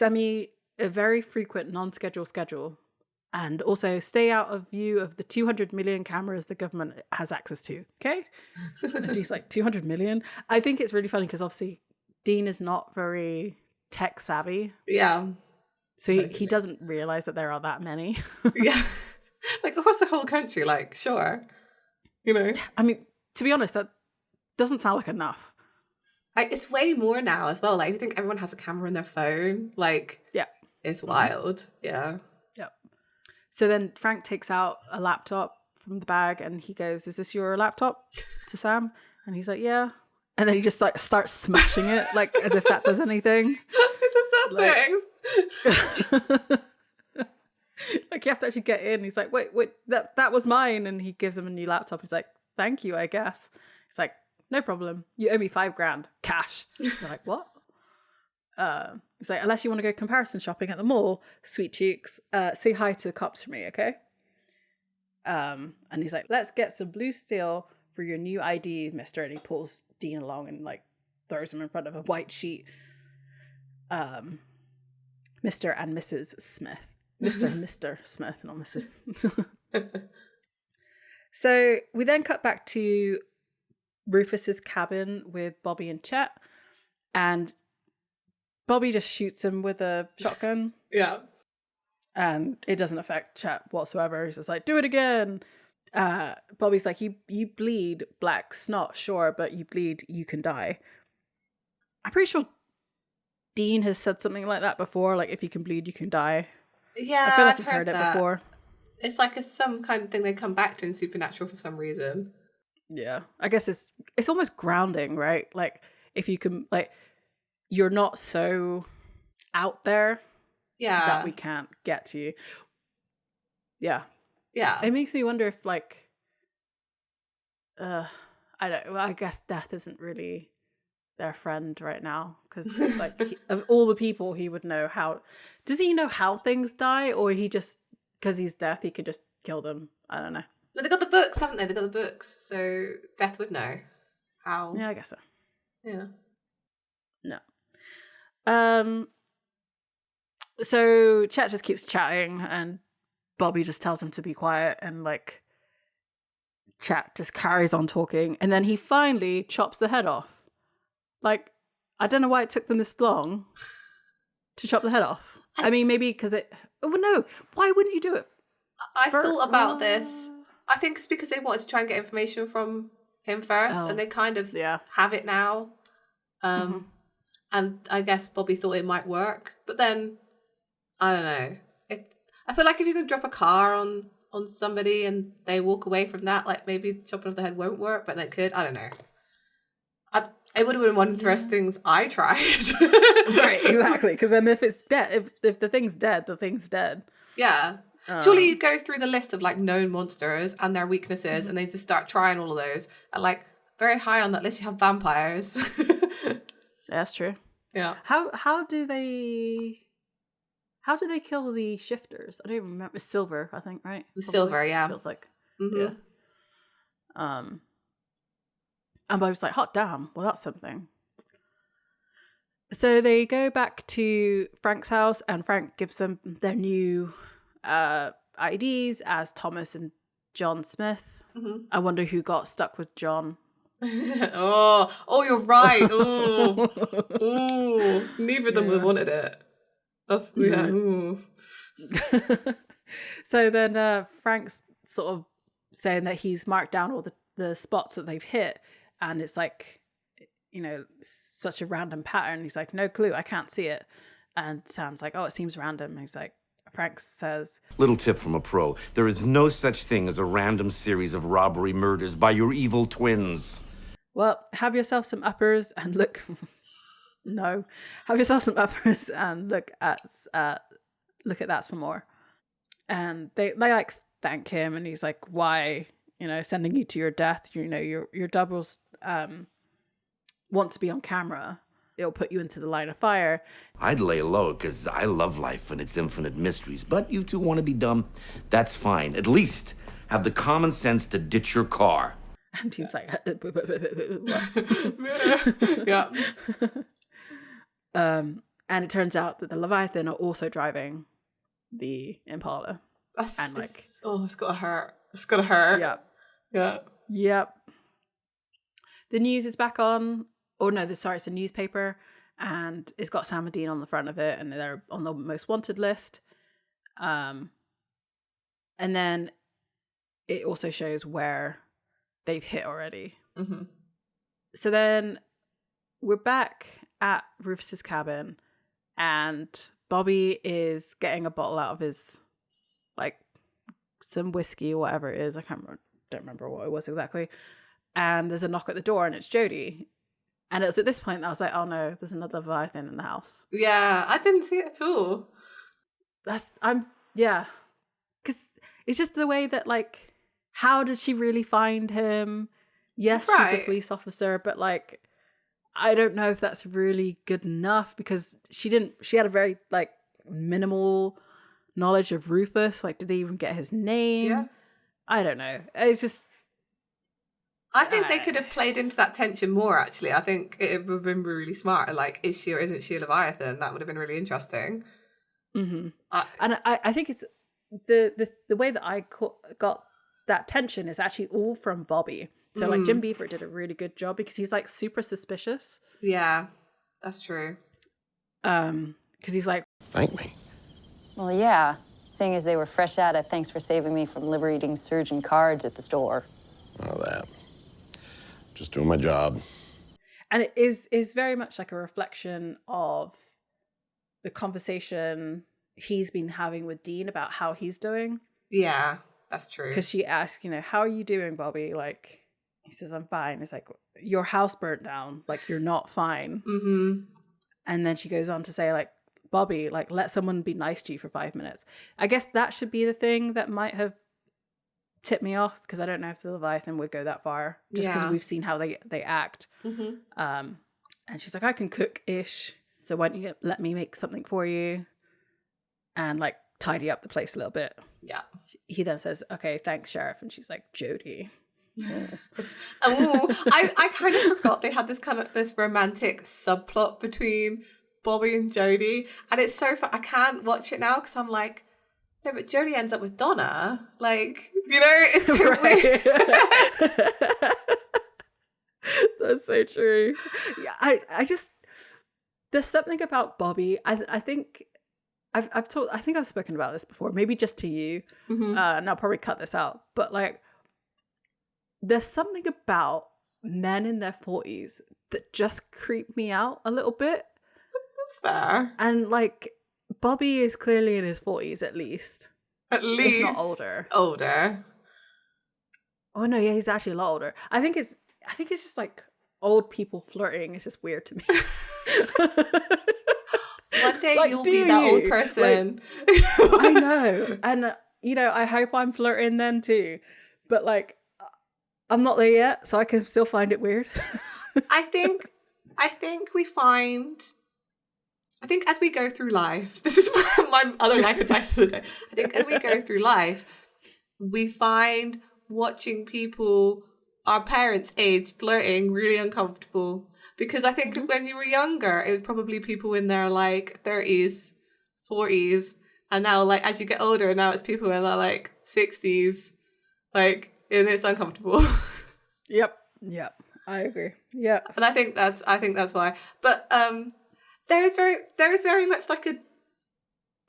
A very frequent non-schedule schedule. And also stay out of view of the 200 million cameras the government has access to. Okay? And he's like, 200 million? I think it's really funny because obviously Dean is not very tech savvy. Yeah. So he doesn't realize that there are that many. Yeah. Like, across the whole country, like, sure. I mean, to be honest, that doesn't sound like enough. Like, it's way more now as well. Like, I think everyone has a camera on their phone. Like, yeah. It's wild. Yeah. Yep. So then Frank takes out a laptop from the bag and he goes, is this your laptop? To Sam. And he's like, yeah. And then he just like starts smashing it, like as if that does anything. It does nothing. Like you have to actually get in. He's like, wait, that was mine. And he gives him a new laptop. He's like, thank you, I guess. He's like, no problem. You owe me $5,000 cash. They're like, what? He's like, unless you want to go comparison shopping at the mall, sweet cheeks, say hi to the cops for me, okay? And he's like, let's get some blue steel for your new ID, mister. And he pulls Dean along and like throws him in front of a white sheet. Mr. and Mrs. Smith. Mr. and Mr. Smith, not Mrs. So we then cut back to Rufus's cabin with Bobby and Chet. And Bobby just shoots him with a shotgun. Yeah. And it doesn't affect Chet whatsoever. He's just like, do it again. Bobby's like, you bleed black snot, sure, but you bleed, you can die. I'm pretty sure Dean has said something like that before, like if you can bleed, you can die. Yeah, I feel like I've heard it before. It's like some kind of thing they come back to in Supernatural for some reason. Yeah, I guess it's almost grounding, right? Like if you can, like you're not so out there, that we can't get to you. Yeah. It makes me wonder if like, I don't. Well, I guess death isn't really their friend right now because like of all the people he would know how. Does he know how things die, or he just because he's death he could just kill them? I don't know. But they got the books, haven't they? They got the books, so Death would know how. Yeah, I guess so. Yeah. No. So Chet just keeps chatting, and Bobby just tells him to be quiet, and like Chet just carries on talking, and then he finally chops the head off. Like, I don't know why it took them this long to chop the head off. I mean, maybe because it. Oh no! Why wouldn't you do it? I thought about this. I think it's because they wanted to try and get information from him first, and they kind of have it now. And I guess Bobby thought it might work, but then I don't know. I feel like if you could drop a car on somebody and they walk away from that, like maybe chopping off the head won't work, but they could. I don't know. It would have been one of the first things I tried. Right, exactly. Because then if it's dead, if the thing's dead, the thing's dead. Yeah. Surely you go through the list of like known monsters and their weaknesses, and they just start trying all of those. And like very high on that list, you have vampires. That's true. Yeah. How do they kill the shifters? I don't even remember. Silver, I think, right? The silver, yeah. Feels like. Mm-hmm. Yeah. And I was like, hot damn, well, that's something. So they go back to Frank's house, and Frank gives them their new IDs as Thomas and John Smith. Mm-hmm. I wonder who got stuck with John. oh, you're right. Oh, neither of them would have wanted it. That's, So then Frank's sort of saying that he's marked down all the spots that they've hit. And it's like, such a random pattern. He's like, no clue, I can't see it. And Sam's like, oh, it seems random. And he's like, Frank says, little tip from a pro. There is no such thing as a random series of robbery murders by your evil twins. Well, have yourself some uppers and look. No. Have yourself some uppers and look at that some more. And they like thank him, and he's like, why? Sending you to your death, your doubles want to be on camera. It'll put you into the line of fire. I'd lay low because I love life and its infinite mysteries, but you two want to be dumb? That's fine. At least have the common sense to ditch your car. And he's like, yeah. And it turns out that the Leviathan are also driving the Impala. It's gotta hurt. It's gotta hurt. Yeah. Yeah. Yep. The news is back on. Oh no, it's a newspaper, and it's got Sam and Dean on the front of it, and they're on the most wanted list. And then it also shows where they've hit already. Mm-hmm. So then we're back at Rufus's cabin, and Bobby is getting a bottle out of his, like, some whiskey or whatever it is. Don't remember what it was exactly. And there's a knock at the door, and it's Jody. And it was at this point that I was like, oh no, there's another Leviathan in the house. Yeah, I didn't see it at all. Because it's just the way that, like, how did she really find him? Yes, right. She's a police officer, but, like, I don't know if that's really good enough, because she had a very, like, minimal knowledge of Rufus. Like, did they even get his name? Yeah. I don't know. It's just, I think they could have played into that tension more, actually. I think it would have been really smart. Like, is she or isn't she a Leviathan? That would have been really interesting. Mm-hmm. And I think it's the way that I got that tension is actually all from Bobby. So like Jim Beaver did a really good job, because he's like super suspicious. Yeah, that's true. Because he's like, thank me. Well, yeah. Seeing as they were fresh at it, thanks for saving me from liberating surgeon cards at the store. Oh, that. Just doing my job. And it is very much like a reflection of the conversation he's been having with Dean about how he's doing. Yeah, that's true. Because she asks, how are you doing, Bobby? Like, he says, I'm fine. It's like, your house burnt down. Like, you're not fine. Mm-hmm. And then she goes on to say, like, Bobby, like, let someone be nice to you for 5 minutes. I guess that should be the thing that might have tipped me off, because I don't know if the Leviathan would go that far, just because we've seen how they act. Mm-hmm. And she's like, I can cook-ish, so why don't you let me make something for you and, like, tidy up the place a little bit. Yeah. He then says, okay, thanks, Sheriff. And she's like, Jody. I kind of forgot they had this romantic subplot between Bobby and Jody, and it's so fun. I can't watch it now because I'm like, no, but Jody ends up with Donna. Like, it's so weird. That's so true. Yeah, I just, there's something about Bobby. I think I've spoken about this before, maybe just to you. Mm-hmm. And I'll probably cut this out. But like, there's something about men in their 40s that just creep me out a little bit. That's fair. And like, Bobby is clearly in his 40s at least. At least. If not older. Older. Oh no, yeah, he's actually a lot older. I think it's just like old people flirting is just weird to me. One day Like, you'll do be that old you? person. I know. And, I hope I'm flirting then too. But, like, I'm not there yet, so I can still find it weird. I think as we go through life, this is my other life advice for the day. I think as we go through life, we find watching people our parents' age flirting really uncomfortable. Because I think when you were younger, it was probably people in their like 30s, 40s. And now, like, as you get older, now it's people in their like 60s. Like, and it's uncomfortable. Yep. I agree. Yeah. And I think that's why. But there is very much like a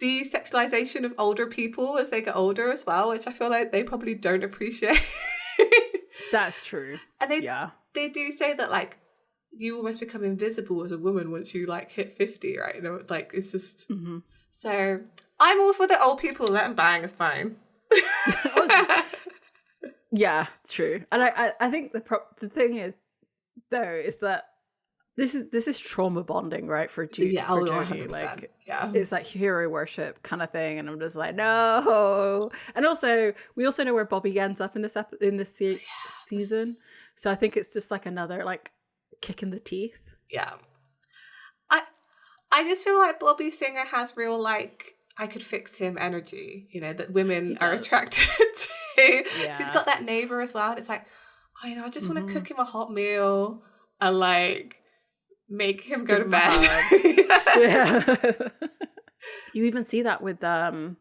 desexualization of older people as they get older as well, which I feel like they probably don't appreciate. That's true. And they do say that, like, you almost become invisible as a woman once you like hit 50, right? Like, it's just so I'm all for the old people. Let them bang, it's fine. Yeah, true. And I think the thing is, though, is that this is trauma bonding, right? For Jody, for Jody. Like, it's like hero worship kind of thing, and I'm just like, no. And also, we also know where Bobby ends up in this season, so I think it's just like another like kick in the teeth. Yeah, I just feel like Bobby Singer has real like I could fix him energy, that women are attracted to. Yeah. He's got that neighbor as well, and it's like, I just want to cook him a hot meal and like make him go to bed. Yeah. You even see that with why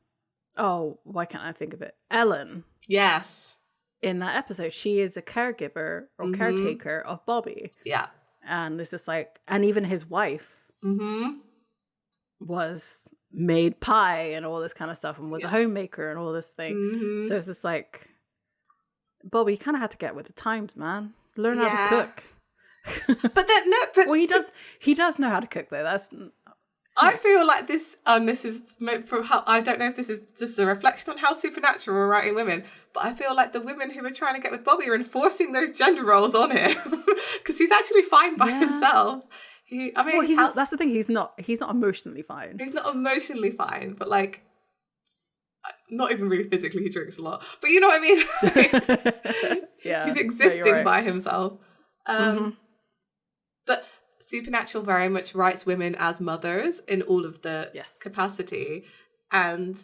can't I think of it? Ellen. Yes. In that episode, she is a caregiver or caretaker of Bobby. Yeah. And it's just like, and even his wife was made pie and all this kind of stuff and was a homemaker and all this thing. So it's just like, Bobby, you kind of had to get with the times, man. Learn how to cook. Well, he does know how to cook though. I feel like this is from how, I don't know if this is just a reflection on how Supernatural are writing women, but I feel like the women who are trying to get with Bobby are enforcing those gender roles on him because he's actually fine by himself. That's the thing. He's not emotionally fine. He's not emotionally fine, but like, not even really physically. He drinks a lot, but you know what I mean. He's existing by himself. But Supernatural very much writes women as mothers in all of the capacity, and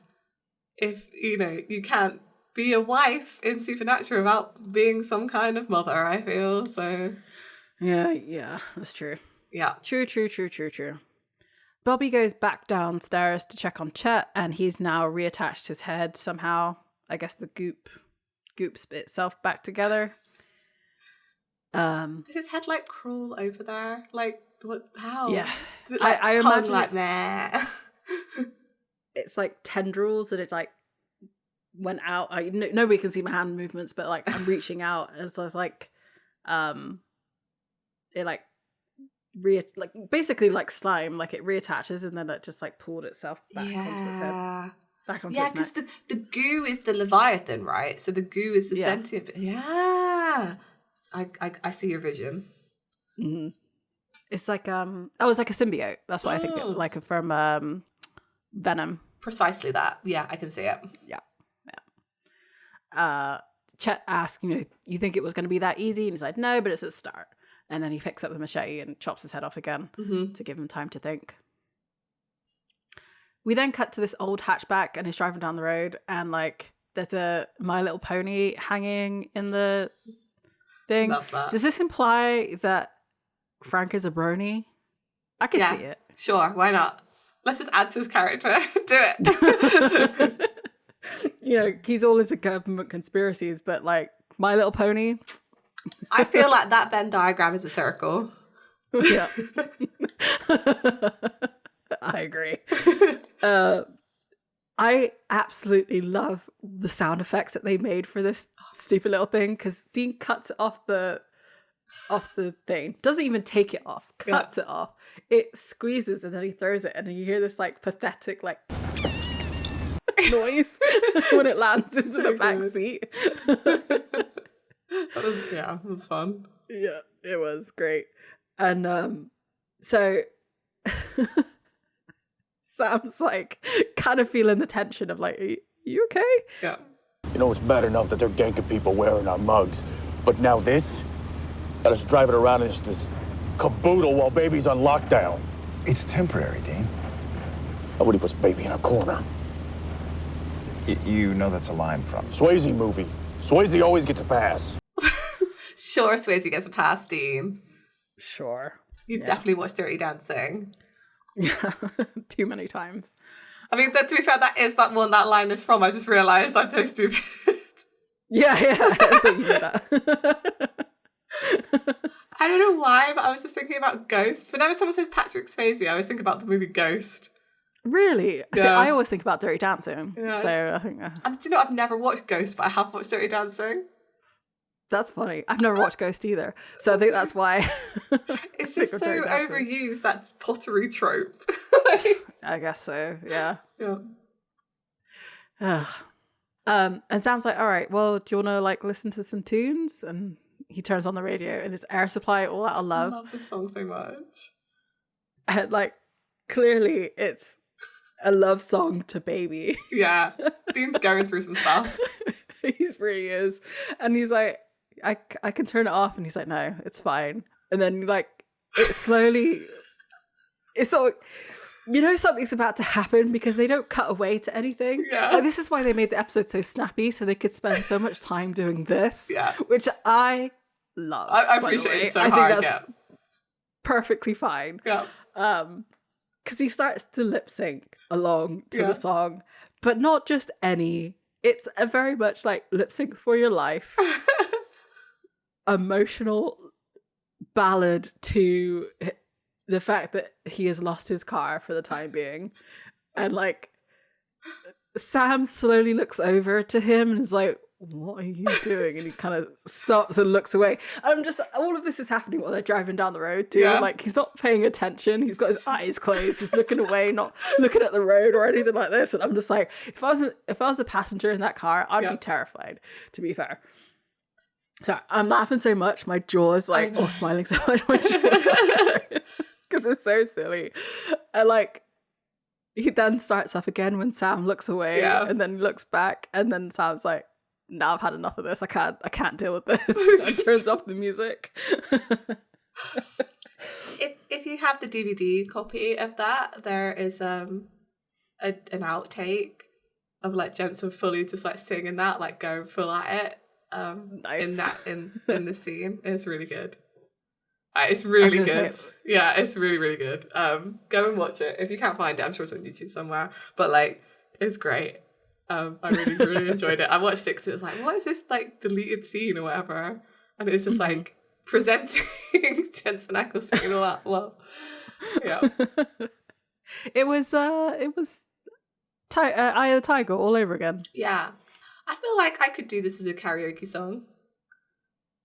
if you can't be a wife in Supernatural without being some kind of mother, I feel so. Yeah, that's true. Yeah. True. Bobby goes back downstairs to check on Chet, and he's now reattached his head somehow. I guess the goop spit itself back together. Did his head like crawl over there? Like what? How? Yeah, did it, like, I imagine like there. It's like tendrils that it like went out. Nobody can see my hand movements, but like I'm reaching out, and so it's like, it like basically like slime, like it reattaches and then it just like pulled itself back onto its head, back onto its neck. Because the goo is the leviathan, right? So the goo is the sentient. Yeah, I see your vision. Mm-hmm. It's like it's like a symbiote. That's what I think. Like from Venom. Precisely that. Yeah, I can see it. Yeah. Chet asks, you think it was going to be that easy? And he's like, no, but it's a start. And then he picks up the machete and chops his head off again to give him time to think. We then cut to this old hatchback and he's driving down the road and like there's a My Little Pony hanging in the thing. Love that. Does this imply that Frank is a brony? I can see it. Sure, why not? Let's just add to his character. Do it. He's all into government conspiracies, but like My Little Pony. I feel like that Venn diagram is a circle. Yeah. I agree. I absolutely love the sound effects that they made for this stupid little thing, because Dean cuts it off the thing, doesn't even take it off, cuts it off, it squeezes and then he throws it and then you hear this like pathetic like noise when it lands into the back seat. It was fun. Yeah, it was great. And so Sam's like kind of feeling the tension of like, are you okay? Yeah. You know, it's bad enough that they're ganking people wearing our mugs, but now this? Got us driving around in this caboodle while baby's on lockdown. It's temporary, Dean. Nobody puts baby in a corner. You know that's a line from Swayze movie. Swayze always gets a pass. Sure, Swayze gets a pass, Dean. Sure. You've definitely watched Dirty Dancing. Yeah, too many times. I mean, to be fair, that is that one that line is from. I just realised I'm so stupid. Yeah, I thought you knew that. I don't know why, but I was just thinking about Ghost. Whenever someone says Patrick Swayze, I always think about the movie Ghost. Really? Yeah. So I always think about Dirty Dancing. Yeah. So I think And do you know, I've never watched Ghost, but I have watched Dirty Dancing. that's funny. I've never watched Ghost either. So I think that's why. It's just so overused, that pottery trope. I guess so, yeah. Yeah. Ugh. And Sam's like, all right, well, do you want to like listen to some tunes? And he turns on the radio and it's Air Supply, All Out of I Love. love this song so much. And like, clearly it's a love song to baby. Yeah. Dean's going through some stuff. He really is. And he's like, I can turn it off. And he's like, no, it's fine. And then like, it slowly, it's so, you know, something's about to happen because they don't cut away to anything. Yeah. Like, this is why they made the episode so snappy, so they could spend so much time doing this. Yeah. Which I love. I by the appreciate way. it so I hard, think that's perfectly fine. Yeah. Because he starts to lip sync along to Yeah. the song, but not just any. It's a very much like lip sync for your life, emotional ballad to the fact that he has lost his car for the time being. And like, Sam slowly looks over to him and is like, what are you doing? And he kind of stops and looks away. I'm just, all of this is happening while they're driving down the road too. Yeah. Like, he's not paying attention. He's got his eyes closed. He's looking away, not looking at the road or anything like this. And I'm just like, if I was a passenger in that car, I'd be terrified, to be fair. So I'm laughing so much, my jaw is like, or smiling so much, my jaw is because it's so silly. And like, he then starts up again when Sam looks away, and then looks back, and then Sam's like, "Now I've had enough of this. I can't deal with this." And turns off the music. If you have the DVD copy of that, there is an outtake of like Jensen fully just like singing that, like going full at it. Nice. in the scene. It's really good. It's really good. Yeah, it's really, really good. Go and watch it. If you can't find it, I'm sure it's on YouTube somewhere. But like, it's great. I really, really enjoyed it. I watched it because it was like, what is this like deleted scene or whatever? And it was just like presenting Jensen Ackles singing all that. Well, yeah. It was Eye of the Tiger all over again. Yeah. I feel like I could do this as a karaoke song.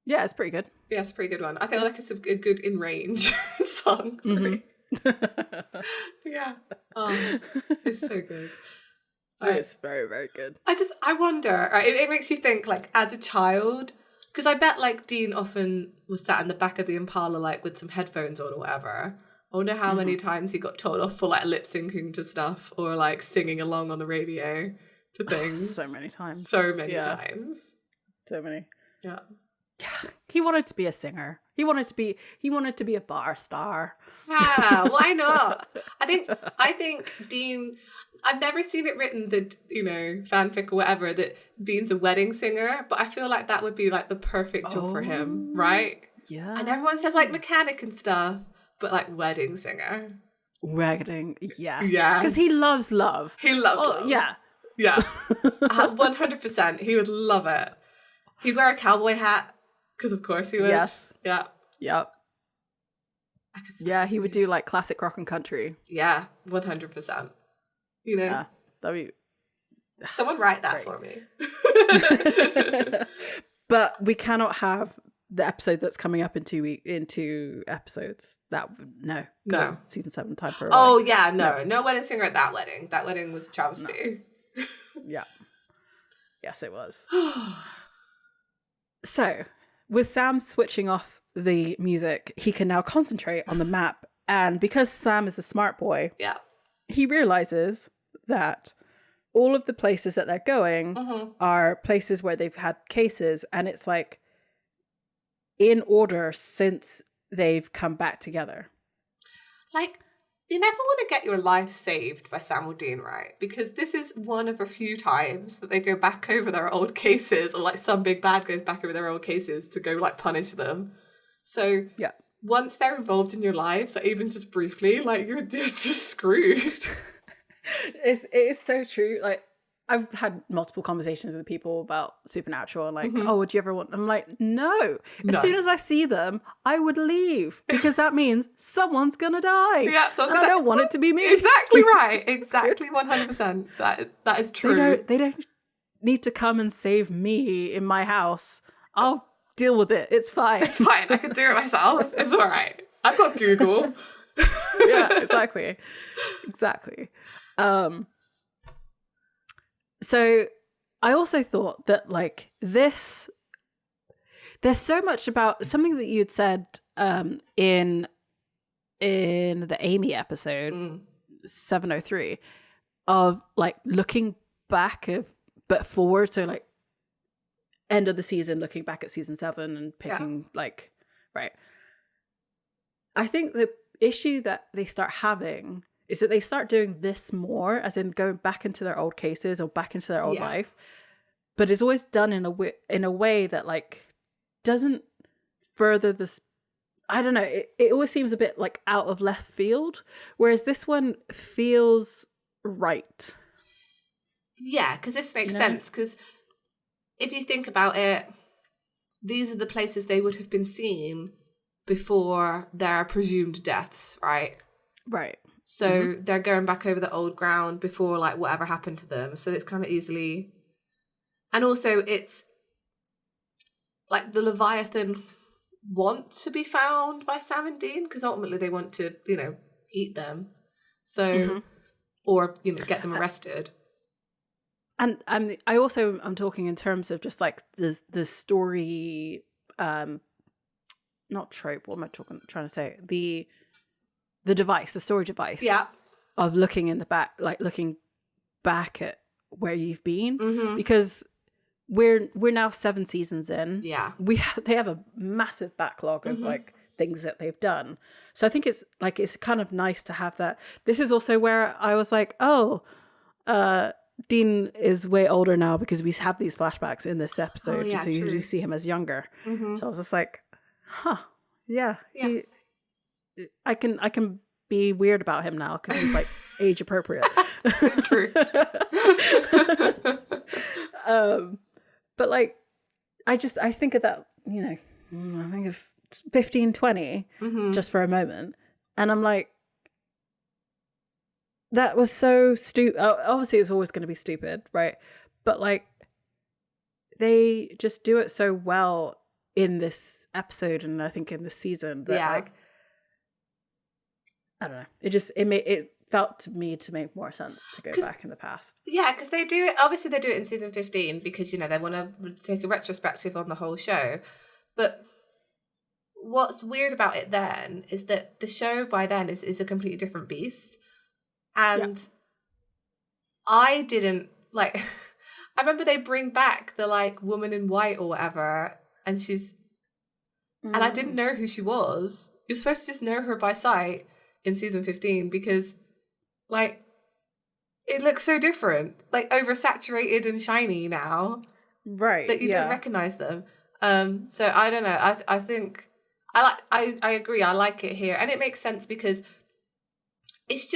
Yeah, it's pretty good. Yeah, it's a pretty good one. I feel like it's a good in range song for me. Yeah. It's so good. It's very, very good. I wonder, right, it makes you think, like, as a child, because I bet, like, Dean often was sat in the back of the Impala, like, with some headphones on or whatever. I wonder how many times he got told off for, like, lip-syncing to stuff or, like, singing along on the radio to things. So many times. So many times. So many. Yeah. He wanted to be a singer. He wanted to be a bar star. Yeah, why not? I think Dean, I've never seen it written that, you know, fanfic or whatever, that Dean's a wedding singer, but I feel like that would be like the perfect job for him, right? Yeah. And everyone says like mechanic and stuff, but like wedding singer. Wedding, yes. Yes. Because he loves love. He loves love. Yeah. Yeah. 100%. He would love it. He'd wear a cowboy hat, because of course he would. Yes. Yeah. Yep. Yeah, he would do like classic rock and country. Yeah, 100%. You know? Yeah. That'd be... Someone write that for me. But we cannot have the episode that's coming up in 2 episodes. No. Season 7 time for a Oh wedding. yeah, no wedding singer at that wedding. That wedding was travesty. Yeah. Yes, it was. So with Sam switching off the music, he can now concentrate on the map. And because Sam is a smart boy, he realizes that all of the places that they're going are places where they've had cases, and it's like in order since they've come back together. Like, you never want to get your life saved by Sam or Dean, right? Because this is one of a few times that they go back over their old cases, or like some big bad goes back over their old cases to go like punish them. So once they're involved in your lives, like even just briefly, like you're just screwed. It is so true. Like, I've had multiple conversations with people about Supernatural and like, oh, would you ever want... I'm like, no. As soon as I see them, I would leave because that means someone's gonna die. Yeah, and I don't want it to be me. Exactly right. Exactly 100%. That is true. They don't need to come and save me in my house. I'll deal with it. It's fine. It's fine. I can do it myself. It's all right. I've got Google. Yeah, exactly. So I also thought that like this, there's so much about something that you'd said in the Amy episode 703 of like looking back but forward, so like end of the season, looking back at season 7 and picking like right. I think the issue that they start having is that they start doing this more, as in going back into their old cases or back into their old life, but it's always done in a way that like doesn't further this. I don't know. It always seems a bit like out of left field, whereas this one feels right. Yeah, because this makes sense. Because if you think about it, these are the places they would have been seen before their presumed deaths, right? Right. So they're going back over the old ground before like whatever happened to them. So it's kind of easily, and also it's like the leviathan want to be found by Sam and Dean because ultimately they want to, you know, eat them. So or you know get them arrested. And I also I'm talking in terms of just like the story, not trope. What am I trying to say? The device, the story device, of looking in the back, like looking back at where you've been, because we're now 7 seasons in. Yeah, they have a massive backlog of like things that they've done. So I think it's kind of nice to have that. This is also where I was like, oh, Dean is way older now because we have these flashbacks in this episode, so you do see him as younger. So I was just like, huh, yeah. I can be weird about him now because he's like age appropriate. True. But like, I think of that, you know, I think of 15, 20 just for a moment, and I'm like, that was so stupid. Obviously, it's always going to be stupid, right? But like, they just do it so well in this episode, and I think in this season that like, I don't know. It felt to me to make more sense to go back in the past. Yeah, because they do it. Obviously, they do it in season 15 because you know they want to take a retrospective on the whole show. But what's weird about it then is that the show by then is a completely different beast, and I didn't like. I remember they bring back the like woman in white or whatever, and she's, and I didn't know who she was. You're supposed to just know her by sight in season 15 because like it looks so different, like oversaturated and shiny now, right? That you don't recognize them. So I don't know. I think I agree. I like it here, and it makes sense because it's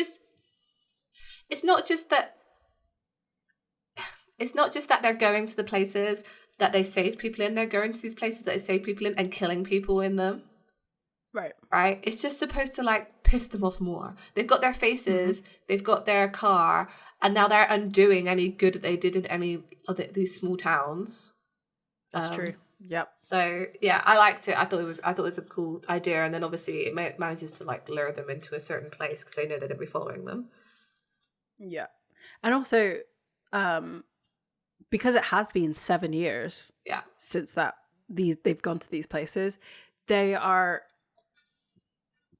not just that they're going to the places that they saved people in. They're going to these places that they saved people in and killing people in them. Right. It's just supposed to like piss them off more. They've got their faces, they've got their car, and now they're undoing any good that they did in any of these small towns. That's true. Yep. So yeah, I liked it. I thought it was a cool idea, and then obviously it manages to like lure them into a certain place because they know they're going to be following them. Yeah, and also because it has been 7 years since that they've gone to these places, they are,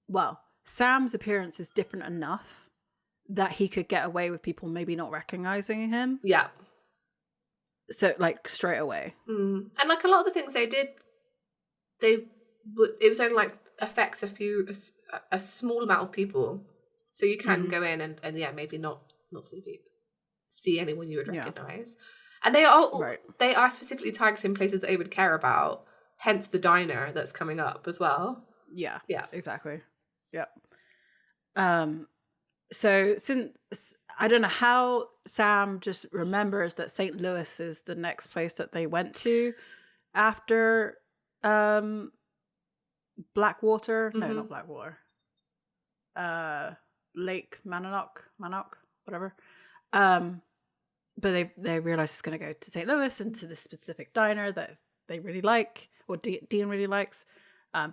well, Sam's appearance is different enough that he could get away with people maybe not recognizing him. Yeah. So, like, straight away. And, like, a lot of the things they did, it was only, like, affects a small amount of people. So you can go in and yeah, maybe not see anyone you would recognize. And they are specifically targeting places that they would care about, hence the diner that's coming up as well. Yeah. Yeah. Exactly. Yep. So since I don't know how Sam just remembers that St. Louis is the next place that they went to after Blackwater. No, not Blackwater. Lake Manonoc, whatever. But they realize it's going to go to St. Louis and to this specific diner that they really like, or Dean really likes.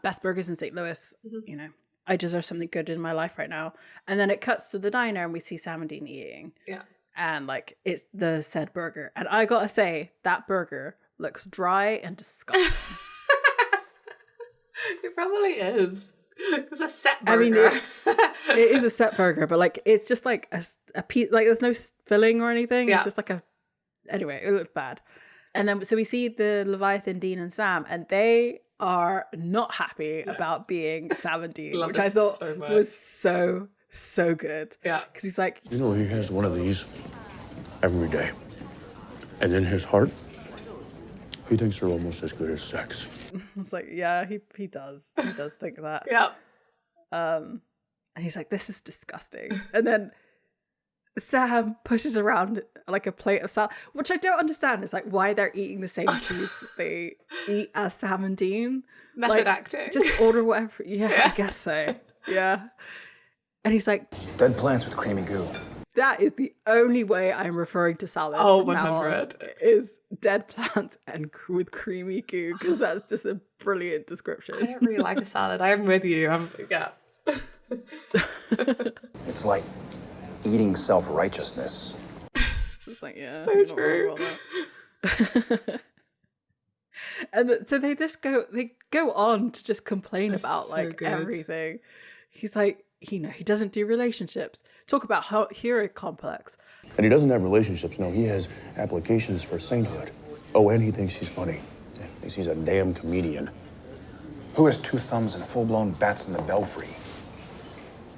Best burgers in St. Louis. You know, I deserve something good in my life right now. And then it cuts to the diner and we see Sam and Dean eating. Yeah. And like, it's the said burger. And I gotta say, that burger looks dry and disgusting. It probably is. It's a set burger. I mean, it is a set burger, but like, it's just like a piece, like there's no filling or anything. Yeah. It's just like anyway, it looked bad. And then, so we see the Leviathan, Dean and Sam, and they are not happy about being Sam and Dean, which I thought was so good. Yeah. Because he's like, you know, he has one of these every day. And in his heart, he thinks they're almost as good as sex. I was like, yeah, he does. He does think that. Yeah. And he's like, this is disgusting. And then Sam pushes around like a plate of salad, which I don't understand. It's like why they're eating the same foods they eat as Sam and Dean. Method acting. Just order whatever. Yeah, I guess so. Yeah. And he's like, dead plants with creamy goo. That is the only way I'm referring to salad. Oh, 100. Is dead plants and with creamy goo, because that's just a brilliant description. I don't really like a salad. I'm with you. Yeah. It's like eating self-righteousness. It's like, yeah. So true. And so they go on to just complain about like everything. He's like, he doesn't do relationships. Talk about hero complex. And he doesn't have relationships, no. He has applications for sainthood. Oh, and he thinks he's funny. He thinks he's a damn comedian. Who has 2 thumbs and full-blown bats in the belfry?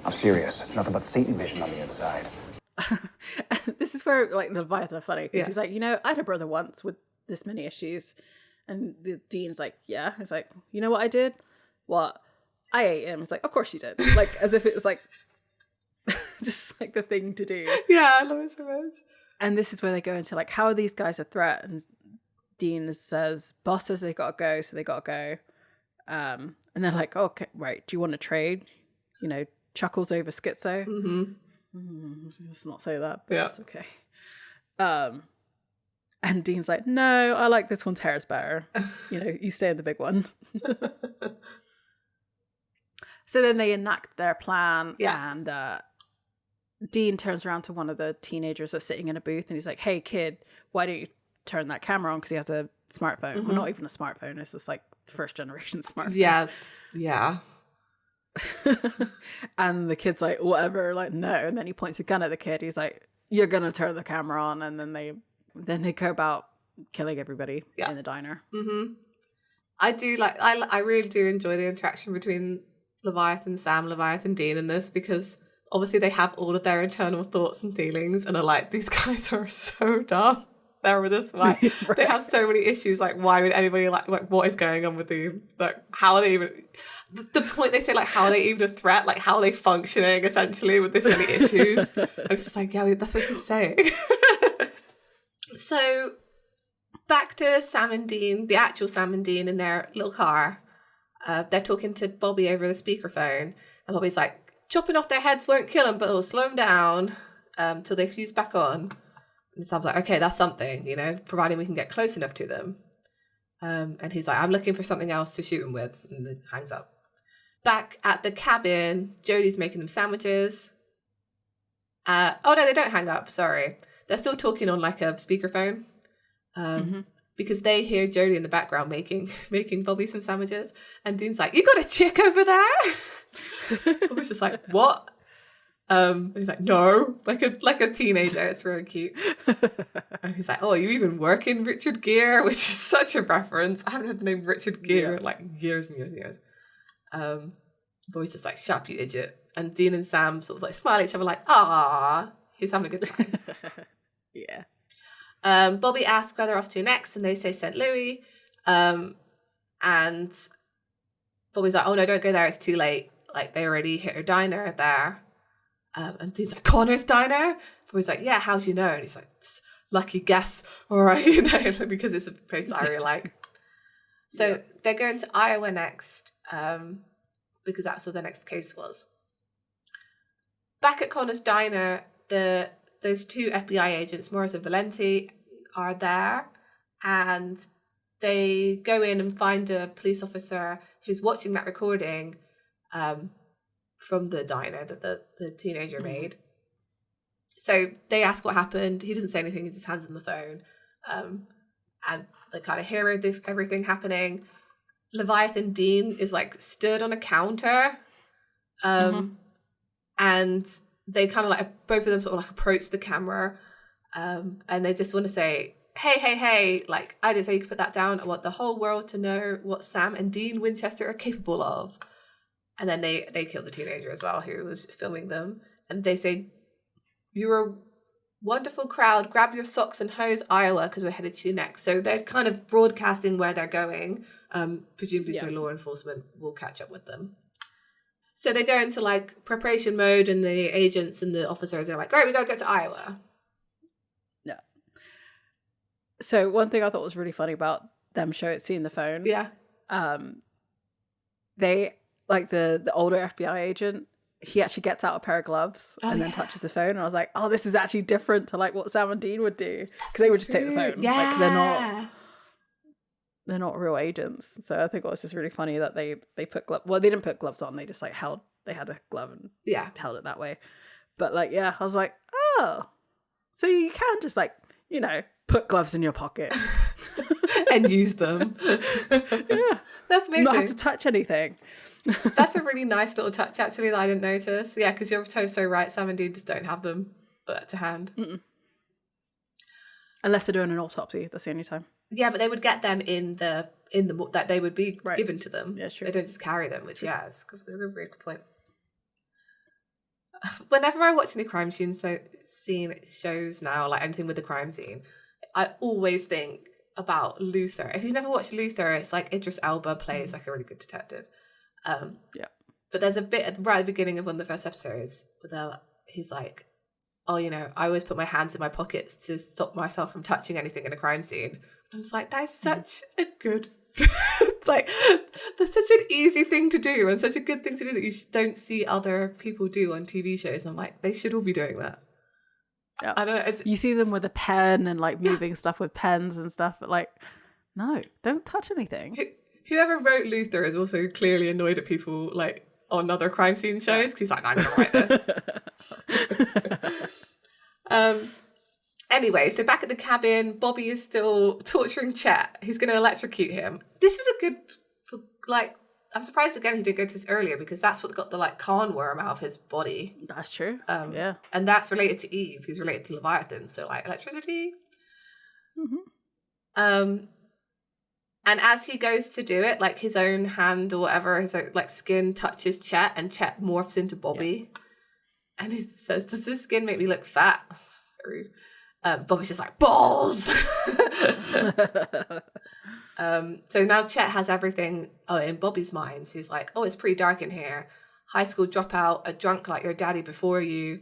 I'm serious. It's nothing but Satan vision on the inside. This is where like the Leviathan are funny, because he's like, I had a brother once with this many issues. And the Dean's like, yeah. He's like, you know what I did? What? I ate him. It's like, of course you did. Like, as if it was like, just like the thing to do. Yeah, I love it so much. And this is where they go into like, how are these guys a threat? And Dean says, boss says they gotta go, so they gotta go. And they're like, okay, right, do you want to trade? Chuckles over schizo. Let's not say that, but that's okay. And Dean's like, no, I like this one's hairs better. You stay in the big one. So then they enact their plan, and Dean turns around to one of the teenagers that's sitting in a booth, and he's like, hey, kid, why don't you turn that camera on? Because he has a smartphone. Well, not even a smartphone. It's just like first generation smartphone. Yeah. Yeah. And the kid's like, whatever, like, no. And then he points a gun at the kid. He's like, you're going to turn the camera on. And then they go about killing everybody in the diner. I do I really do enjoy the interaction between Leviathan Sam, Leviathan Dean in this, because obviously they have all of their internal thoughts and feelings and are like, these guys are so dumb. They're this way. Right. They have so many issues. Like, why would anybody like what is going on with you? Like, how are they even? The point they say, like, how are they even a threat? Like, how are they functioning essentially with this many issues? I'm just like, yeah, that's what he's saying. So back to Sam and Dean, the actual Sam and Dean in their little car. They're talking to Bobby over the speakerphone, and Bobby's like, chopping off their heads won't kill them, but it'll slow them down till they fuse back on. And Sam's like, okay, that's something, providing we can get close enough to them. And he's like, I'm looking for something else to shoot them with, and then hangs up. Back at the cabin, Jody's making them sandwiches. Oh no, they don't hang up, sorry. They're still talking on like a speakerphone. because they hear Jody in the background making Bobby some sandwiches, and Dean's like, "You got a chick over there?" Bobby's just like, "What?" He's like, "No," like a teenager. It's really cute. And he's like, "Oh, you even work in Richard Gere," which is such a reference. I haven't heard the name Richard Gere in like years and years and years. Bobby's just like, "Shut up, you idiot." And Dean and Sam sort of like smile at each other like, "Ah, he's having a good time." Yeah. Bobby asks where they're off to next, and they say St. Louis. And Bobby's like, "Oh no, don't go there, it's too late. Like, they already hit her diner there." And Dean's like, "Connor's diner?" Bobby's like, "Yeah, how'd you know?" And he's like, "Lucky guess, all right," you know, because it's a place I really like. So they're going to Iowa next, because that's where the next case was. Back at Connor's diner, those two FBI agents, Morris and Valenti, are there, and they go in and find a police officer who's watching that recording from the diner that the teenager made. So they ask what happened. He doesn't say anything. He just hands them the phone. And they kind of hear everything happening. Leviathan Dean is like stood on a counter. And they kind of like, both of them sort of like approach the camera. And they just want to say, hey, like, I didn't say you could put that down. I want the whole world to know what Sam and Dean Winchester are capable of. And then they kill the teenager as well, who was filming them. And they say, "You're a wonderful crowd. Grab your socks and hose, Iowa, because we're headed to you next." So they're kind of broadcasting where they're going, presumably so law enforcement will catch up with them. So they go into like preparation mode, and the agents and the officers are like, "Right, we gotta get to Iowa." Yeah. So one thing I thought was really funny about them seeing the phone. Yeah. They, like the older FBI agent, he actually gets out a pair of gloves and then touches the phone. And I was like, oh, this is actually different to like what Sam and Dean would do, because they would just take the phone. Yeah. Like, they're not real agents. So I think it was just really funny that they put gloves. Well, they didn't put gloves on. They just like they had a glove and held it that way. But like, yeah, I was like, oh, so you can just like, you know, put gloves in your pocket and use them. Yeah. That's amazing. Not have to touch anything. That's a really nice little touch, actually, that I didn't notice. Yeah, because you're so right. Sam and Dean just don't have them to hand. Unless they're doing an autopsy, that's the only time. Yeah, but they would get them in the that they would be given to them. Yeah, true. They don't just carry them, which is a very good point. Whenever I watch any crime scene shows now, like anything with a crime scene, I always think about Luther. If you've never watched Luther, it's like Idris Elba plays like a really good detective. But there's a bit right at the beginning of one of the first episodes where he's like, "Oh, you know, I always put my hands in my pockets to stop myself from touching anything in a crime scene." And it's like, that is such a good it's like, that's such an easy thing to do, and such a good thing to do that you don't see other people do on TV shows. And I'm like, they should all be doing that. Yeah. I don't know. You see them with a pen and like moving stuff with pens and stuff, but like, no, don't touch anything. Whoever wrote Luther is also clearly annoyed at people like on other crime scene shows, because he's like, "No, I'm going to write this." Anyway, so back at the cabin, Bobby is still torturing Chet. He's going to electrocute him. This was a good, like, I'm surprised again he didn't go to this earlier, because that's what got the like Khan worm out of his body. That's true. Yeah. And that's related to Eve, who's related to Leviathan. So like electricity. And as he goes to do it, like his own hand or whatever, his own, like skin touches Chet, and Chet morphs into Bobby. Yeah. And he says, "Does this skin make me look fat?" So rude. Bobby's just like, "Balls!" So now Chet has everything in Bobby's mind. He's like, "Oh, it's pretty dark in here. High school dropout, a drunk like your daddy before you.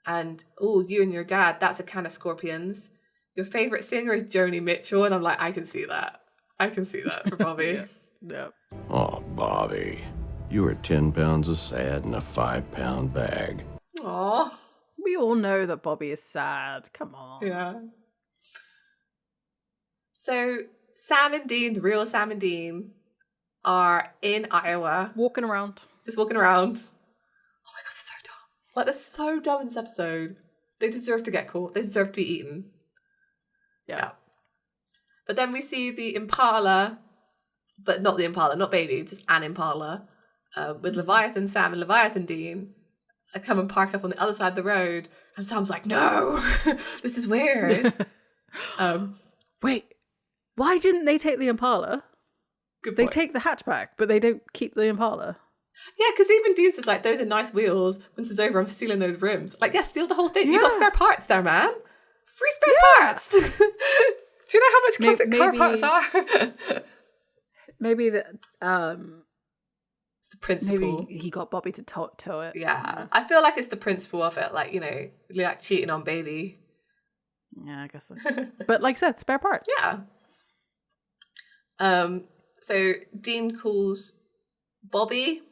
And, oh, you and your dad, that's a can of scorpions. Your favorite singer is Joni Mitchell." And I'm like, I can see that. I can see that for Bobby. Yeah. Oh, Bobby, you are 10 pounds of sad in a 5-pound bag. Aw. We all know that Bobby is sad. Come on. Yeah. So Sam and Dean, the real Sam and Dean, are in Iowa. Walking around. Just walking around. Oh my God, they're so dumb. Like, they're so dumb in this episode. They deserve to get caught. They deserve to be eaten. Yeah. But then we see the Impala, but not the Impala, not Baby, just an Impala, with Leviathan Sam and Leviathan Dean come and park up on the other side of the road. And Sam's like, no, this is weird. Wait, why didn't they take the Impala? Good They point. take the hatchback, but they don't keep the Impala. Yeah, because even Dean says, like, those are nice wheels. Once it's over, I'm stealing those rims. Like, yeah, steal the whole thing. You got spare parts there, man. Free spare parts. Do you know how much classic car parts are? Maybe that. It's the principle. Maybe he got Bobby to tow it. Yeah, I feel like it's the principle of it. Like, you know, like cheating on Baby. Yeah, I guess so. But like I said, spare parts. Yeah. So Dean calls Bobby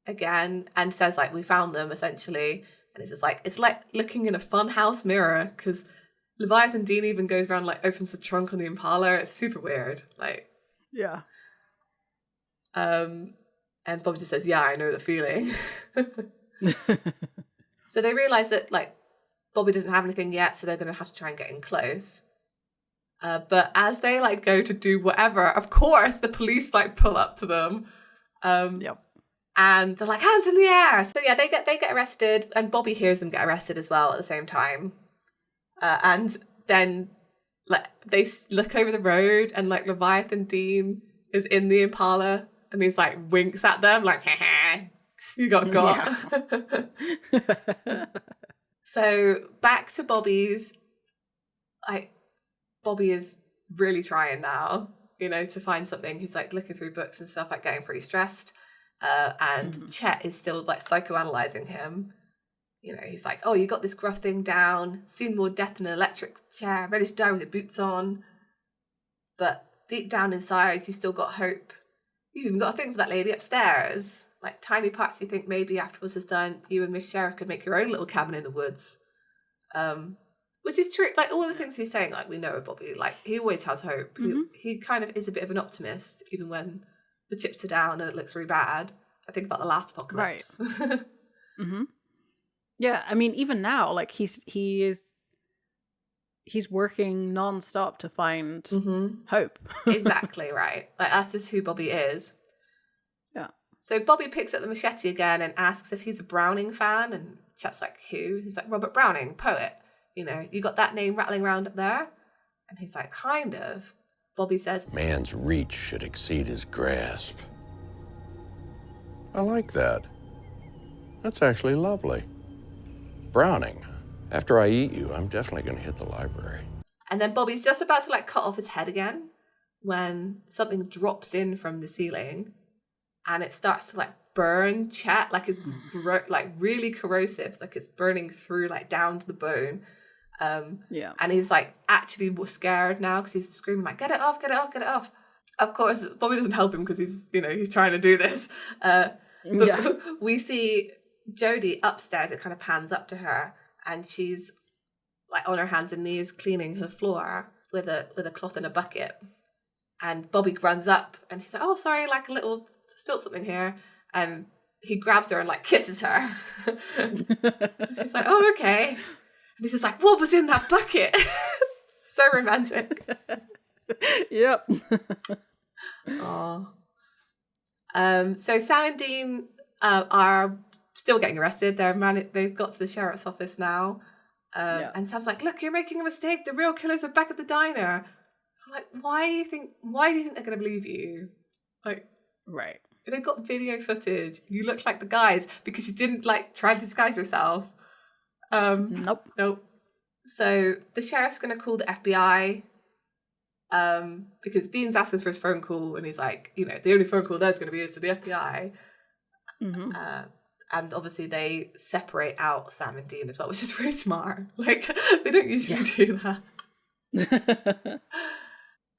again and says, like, we found them, essentially. And it's just like, it's like looking in a funhouse mirror, because Leviathan Dean even goes around, like, opens the trunk on the Impala. It's super weird. Like, yeah. And Bobby just says, yeah, I know the feeling. So they realise that, like, Bobby doesn't have anything yet, so they're going to have to try and get in close. But as they, like, go to do whatever, of course, the police, like, pull up to them. Yep. And they're like, hands in the air. So, yeah, they get arrested, and Bobby hears them get arrested as well at the same time. And then, like, they look over the road, and, like, Leviathan Dean is in the Impala, and he's, like, winks at them, like, ha, you got. Yeah. So, back to Bobby's, like, Bobby is really trying now, you know, to find something. He's, like, looking through books and stuff, like, getting pretty stressed. And Chet is still, like, psychoanalyzing him. You know, he's like, oh, you got this gruff thing down. Soon more death in an electric chair, ready to die with your boots on. But deep down inside, you still got hope. You've even got a thing for that lady upstairs. Like, tiny parts you think maybe after this is done, you and Miss Sheriff could make your own little cabin in the woods. Which is true. Like, all the things he's saying, like, we know Bobby. Like, he always has hope. He kind of is a bit of an optimist, even when the chips are down and it looks really bad. I think about the last apocalypse. Right. Yeah, I mean, even now, like, he's working nonstop to find hope. Exactly, right. Like, that's just who Bobby is. Yeah. So Bobby picks up the machete again and asks if he's a Browning fan, and Chet's like, who? He's like, Robert Browning, poet. You know, you got that name rattling around up there? And he's like, kind of. Bobby says, Man's reach should exceed his grasp. I like that. That's actually lovely. Browning, after I eat you, I'm definitely going to hit the library. And then Bobby's just about to, like, cut off his head again when something drops in from the ceiling and it starts to, like, burn Chet, like, it's like really corrosive, like it's burning through, like, down to the bone. Yeah. And he's, like, actually scared now because he's screaming, like, get it off, get it off, get it off. Of course, Bobby doesn't help him because he's, you know, he's trying to do this. But we see Jody upstairs. It kind of pans up to her, and she's, like, on her hands and knees cleaning her floor with a cloth and a bucket. And Bobby runs up, and she's like, "Oh, sorry, like, a little spilled something here." And he grabs her and, like, kisses her. She's like, "Oh, okay." And he's just like, "What was in that bucket?" So romantic. Yep. Oh. So Sam and Dean are still getting arrested. They've got to the sheriff's office now. And Sam's like, "Look, you're making a mistake. The real killers are back at the diner." I'm like, why do you think they're going to believe you? Like, right. They've got video footage. You look like the guys because you didn't, like, try to disguise yourself. Nope. So the sheriff's going to call the FBI because Dean's asking for his phone call, and he's like, you know, the only phone call there's going to be is to the FBI. And obviously they separate out Sam and Dean as well, which is really smart. Like, they don't usually do that.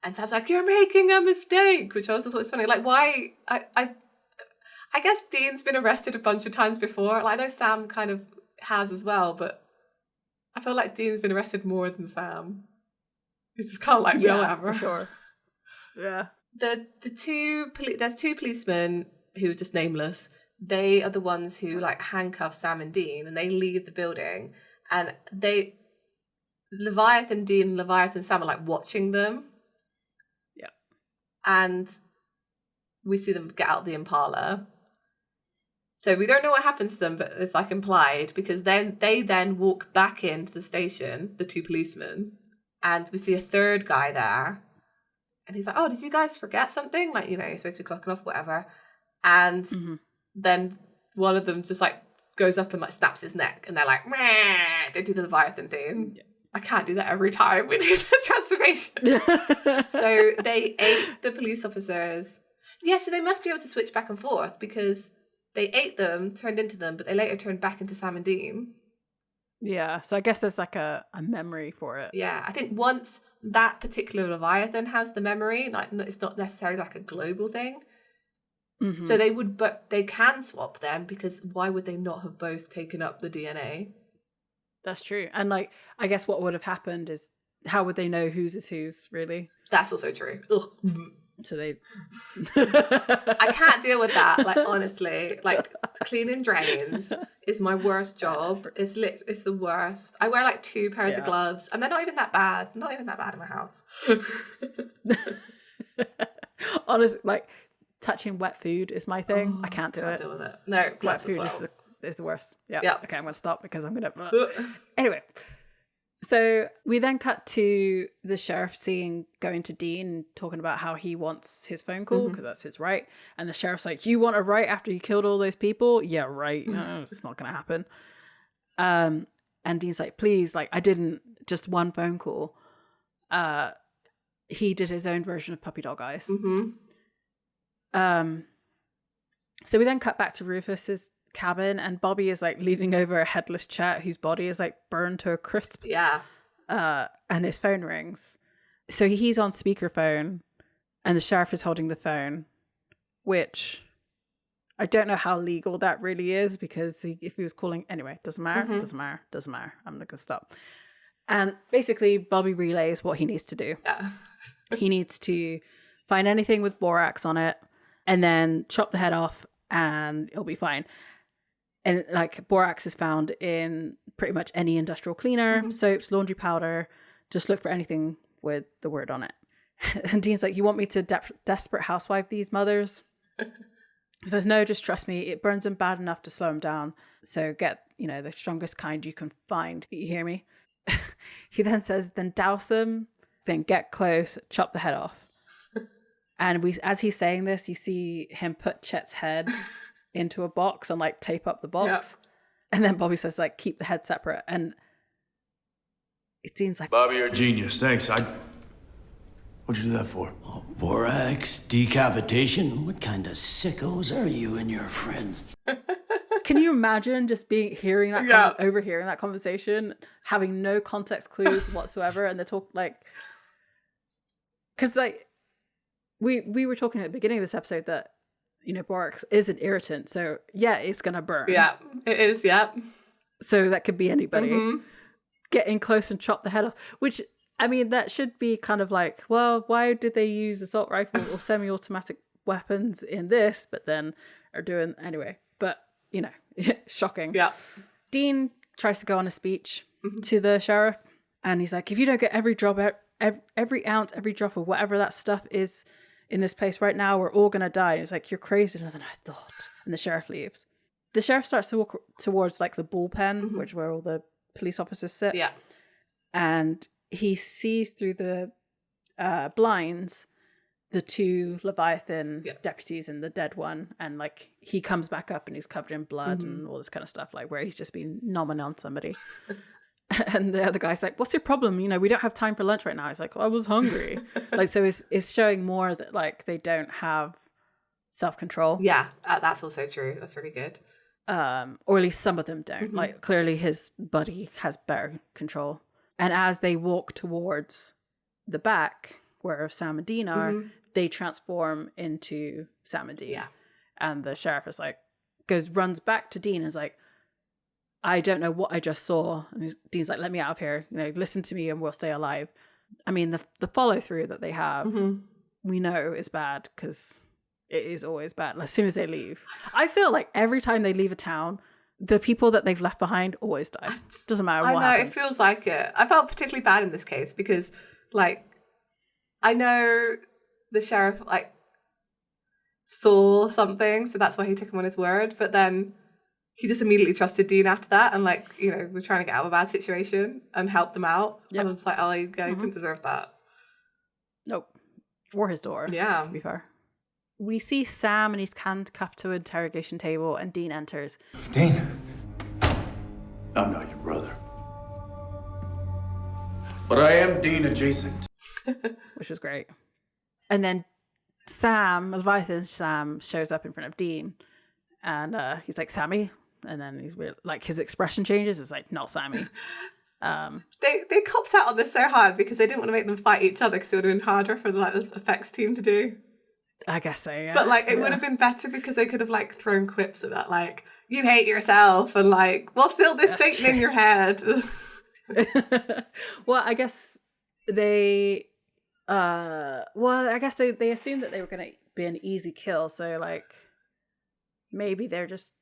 And Sam's like, "You're making a mistake," which I also thought was funny. Like, why? I guess Dean's been arrested a bunch of times before. Like, I know Sam kind of has as well, but I feel like Dean's been arrested more than Sam. It's just kind of like, whatever. For sure. Yeah. There's two policemen who are just nameless. They are the ones who, like, handcuff Sam and Dean, and they leave the building, and Leviathan Dean and Leviathan Sam are, like, watching them. and we see them get out the Impala. So we don't know what happens to them, but it's like implied, because then they walk back into the station, the two policemen, and we see a third guy there. And he's like, oh, did you guys forget something? Like, you're supposed to be clocking off, whatever. And then one of them just like goes up and like snaps his neck, and they're like, meh. They do the leviathan thing. Yeah. I can't do that every time we do the transformation. So they ate the police officers. Yeah, so they must be able to switch back and forth, because they ate them, turned into them, but they later turned back into Sam and Dean. Yeah, so I guess there's like a memory for it. Yeah, I think once that particular Leviathan has the memory, like it's not necessarily like a global thing. Mm-hmm. So they can swap them, because why would they not have both taken up the DNA? That's true. And like, I guess what would have happened is, how would they know whose is whose, really? That's also true. Ugh. So they I can't deal with that, like, honestly. Like, cleaning drains is my worst job. It's the worst. I wear like 2 pairs of gloves, and they're not even that bad in my house. Honestly, like, touching wet food is my thing. I can't do it. Deal with it. No, wet food is the worst. Yeah. Okay, I'm gonna stop, because I'm gonna anyway. So we then cut to the sheriff going to Dean, talking about how he wants his phone call, because that's his right. And the sheriff's like, you want a right after you killed all those people? Yeah, right. No, it's not going to happen. And Dean's like, please, like, I didn't, just one phone call. He did his own version of Puppy Dog Eyes. So we then cut back to Rufus's cabin, and Bobby is like leaning over a headless Chet whose body is like burned to a crisp. Yeah. And his phone rings. So he's on speakerphone, and the sheriff is holding the phone, which I don't know how legal that really is, because if he was calling anyway, doesn't matter. Doesn't matter. I'm not gonna stop. And basically Bobby relays what he needs to do. Yeah. He needs to find anything with borax on it, and then chop the head off, and it'll be fine. And like, borax is found in pretty much any industrial cleaner, soaps, laundry powder. Just look for anything with the word on it. And Dean's like, you want me to desperate housewife these mothers? He says, no, just trust me. It burns them bad enough to slow them down. So get, the strongest kind you can find. You hear me? He then says, then douse them, then get close, chop the head off. And as he's saying this, you see him put Chet's head into a box and like tape up the box. Yep. And then Bobby says, like, keep the head separate. And it seems like, Bobby, you're a genius. Thanks. What'd you do that for? Oh, borax, decapitation. What kind of sickos are you and your friends? Can you imagine just overhearing that conversation, having no context clues whatsoever, and they talk like, because like we were talking at the beginning of this episode that borax is an irritant, so yeah, it's gonna burn. Yeah, it is. Yeah. So that could be anybody. Get in close and chop the head off. Which, I mean, that should be kind of like, well, why did they use assault rifle or semi-automatic weapons in this, but then are doing anyway? But shocking. Yeah. Dean tries to go on a speech to the sheriff, and he's like, if you don't get every drop, every ounce, every drop of whatever that stuff is in this place right now, we're all gonna die. And he's like, you're crazier than I thought. And the sheriff leaves. The sheriff starts to walk towards like the bullpen, which where all the police officers sit. Yeah. And he sees through the blinds the 2 Leviathan deputies and the dead one, and like he comes back up and he's covered in blood and all this kind of stuff, like where he's just been nomming on somebody. And the other guy's like, what's your problem? We don't have time for lunch right now. He's like, I was hungry. Like, so it's showing more that like they don't have self-control. Yeah, that's also true. That's really good. Or at least some of them don't. Like, clearly his buddy has better control. And as they walk towards the back where Sam and Dean are, they transform into Sam and Dean. Yeah. And the sheriff is like, runs back to Dean and is like, I don't know what I just saw. And Dean's like, let me out of here. Listen to me and we'll stay alive. I mean, the follow through that they have, we know is bad, because it is always bad. As soon as they leave, I feel like every time they leave a town, the people that they've left behind always die. Doesn't matter what happens. It feels like it. I felt particularly bad in this case because, like, I know the sheriff like saw something, so that's why he took him on his word. But then he just immediately trusted Dean after that, and like, you know, we're trying to get out of a bad situation and help them out. Yep. And it's like, oh, he didn't deserve that. Nope. Or his daughter. Yeah. To be fair. We see Sam and he's handcuffed to an interrogation table, and Dean enters. Dean. I'm not your brother. But I am Dean adjacent. Which was great. And then Sam, Leviathan Sam, shows up in front of Dean, and he's like, Sammy. And then he's weird, like his expression changes. It's like, not Sammy. They copped out on this so hard because they didn't want to make them fight each other because it would have been harder for the effects team to do. I guess so, yeah. But like, it would have been better because they could have like thrown quips at that, like, you hate yourself, and like, well, still there's Satan in your head. Well, I guess they they assumed that they were going to be an easy kill, so like maybe they're just,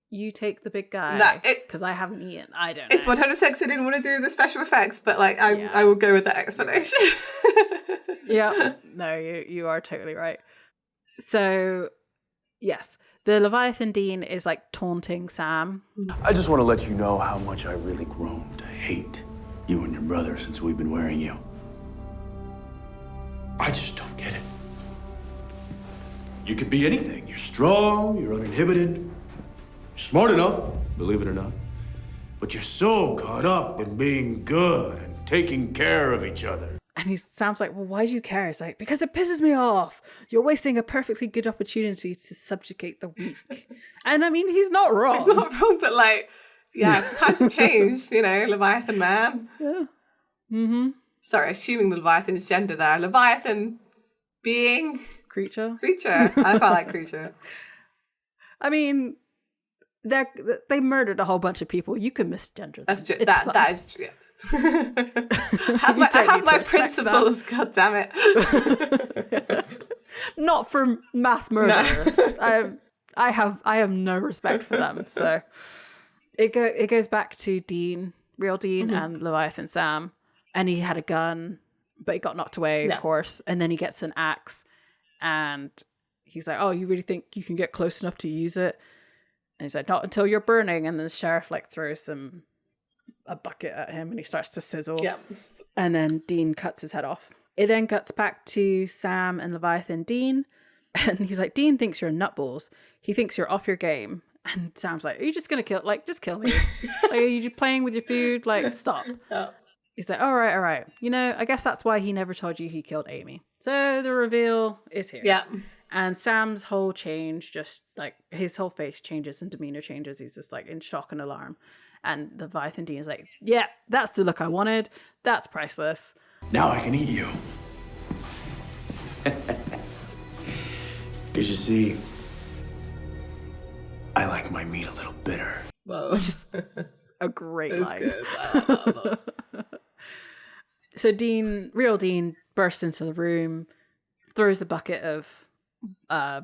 you take the big guy because I haven't eaten. I don't know. It's 100% because they didn't want to do the special effects, but like I will go with that explanation. Yeah, no, you are totally right. So yes, the Leviathan Dean is like taunting Sam. I just want to let you know how much I really grown to hate you and your brother since we've been wearing you. I just don't get it. You could be anything. You're strong, you're uninhibited, you're smart enough, believe it or not. But you're so caught up in being good and taking care of each other. And Sam's like, well, why do you care? It's like, because it pisses me off. You're wasting a perfectly good opportunity to subjugate the weak. And I mean, he's not wrong. He's not wrong, but like, yeah, times have changed, you know, Leviathan man. Yeah. Mm-hmm. Sorry, assuming the Leviathan's gender there. Leviathan being... Creature. I quite like creature. I mean, they murdered a whole bunch of people. You can misgender them. That's just, that is... Yeah. I have my principles, god damn it. Not for mass murderers. No. I have no respect for them. So it goes back to Dean, real Dean, and Leviathan Sam, and he had a gun, but he got knocked away, of course, and then he gets an axe, and he's like, oh, you really think you can get close enough to use it? And he's like, not until you're burning. And then the sheriff like throws a bucket at him and he starts to sizzle. Yeah. And then Dean cuts his head off. It then cuts back to Sam and Leviathan Dean. And he's like, Dean thinks you're nutballs. He thinks you're off your game. And Sam's like, are you just going to just kill me? Like, are you playing with your food? Like, stop. Oh. He's like, all right. You know, I guess that's why he never told you he killed Amy. So the reveal is here. Yeah. And Sam's whole change, just like his whole face changes and demeanor changes. He's just like in shock and alarm. And the Leviathan Dean is like, yeah, that's the look I wanted. That's priceless. Now I can eat you. Because you see, I like my meat a little bitter. Whoa. Which is a great line. Good. I like that a lot. So real Dean bursts into the room, throws a bucket of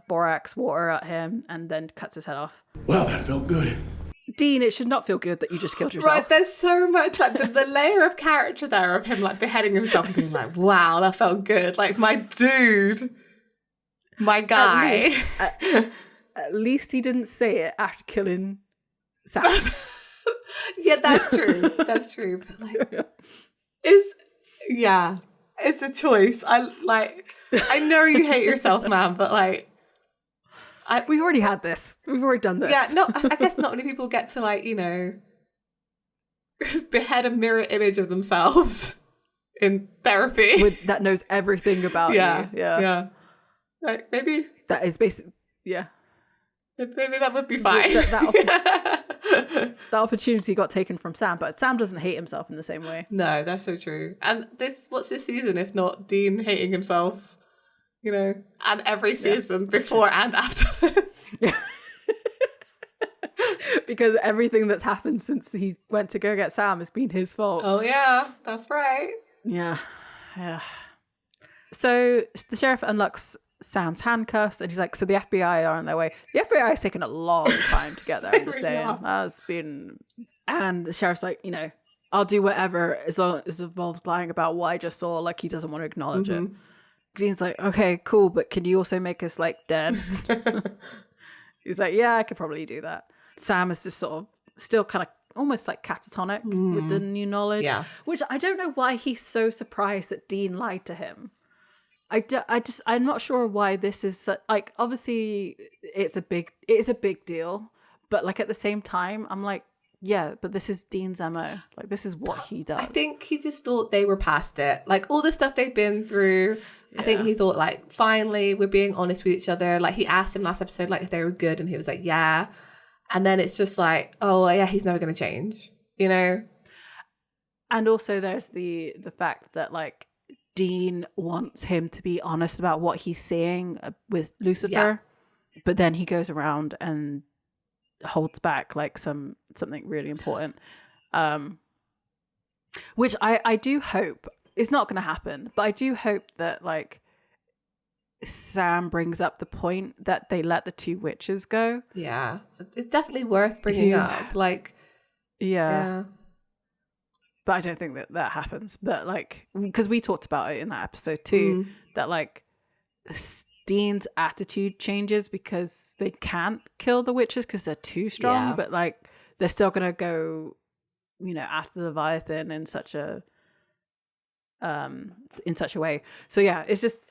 borax water at him, and then cuts his head off. Well, that felt good. Dean, it should not feel good that you just killed yourself. Right, there's so much, like, the layer of character there of him, like, beheading himself and being like, wow, that felt good. Like, my dude, my guy. At least he didn't say it after killing Sam. Yeah, that's true. That's true. But, like, it's a choice. I know you hate yourself, man, but, like, we've already had this. We've already done this. Yeah, no, I guess not many people get to, like, you know, behead a mirror image of themselves in therapy. That knows everything about you. Yeah. Like, maybe... That is basically... Yeah. Maybe that would be fine. That opportunity got taken from Sam, but Sam doesn't hate himself in the same way. No, that's so true. And what's this season if not Dean hating himself? You know, and every season before and after this. Because everything that's happened since he went to go get Sam has been his fault. Oh yeah, that's right. Yeah. So the sheriff unlocks Sam's handcuffs and he's like, so the FBI are on their way. The FBI has taken a long time to get there, I'm just saying. And the sheriff's like, you know, I'll do whatever as long as it involves lying about what I just saw. Like, he doesn't want to acknowledge it. Dean's like, okay, cool, but can you also make us like dead? He's like, yeah, I could probably do that. Sam is just sort of still kind of almost like catatonic with the new knowledge. Yeah. Which I don't know why he's so surprised that Dean lied to him. I'm not sure why this is like, obviously it's a big deal, but like at the same time, I'm like, yeah, but this is Dean's MO. Like, this is what he does. I think he just thought they were past it. Like, all the stuff they've been through, I think he thought, like, finally, we're being honest with each other. Like, he asked him last episode, like, if they were good, and he was like, yeah. And then it's just like, oh, yeah, he's never going to change, you know? And also there's the fact that, like, Dean wants him to be honest about what he's seeing with Lucifer, but then he goes around and holds back like something really important, which I do hope it's not going to happen, but I do hope that like Sam brings up the point that they let the two witches go. Yeah, it's definitely worth bringing up. Like, yeah. But I don't think that happens. But like, because we talked about it in that episode too, that like Dean's attitude changes because they can't kill the witches because they're too strong, but like they're still gonna go, you know, after the Leviathan in such a way. So yeah, it's just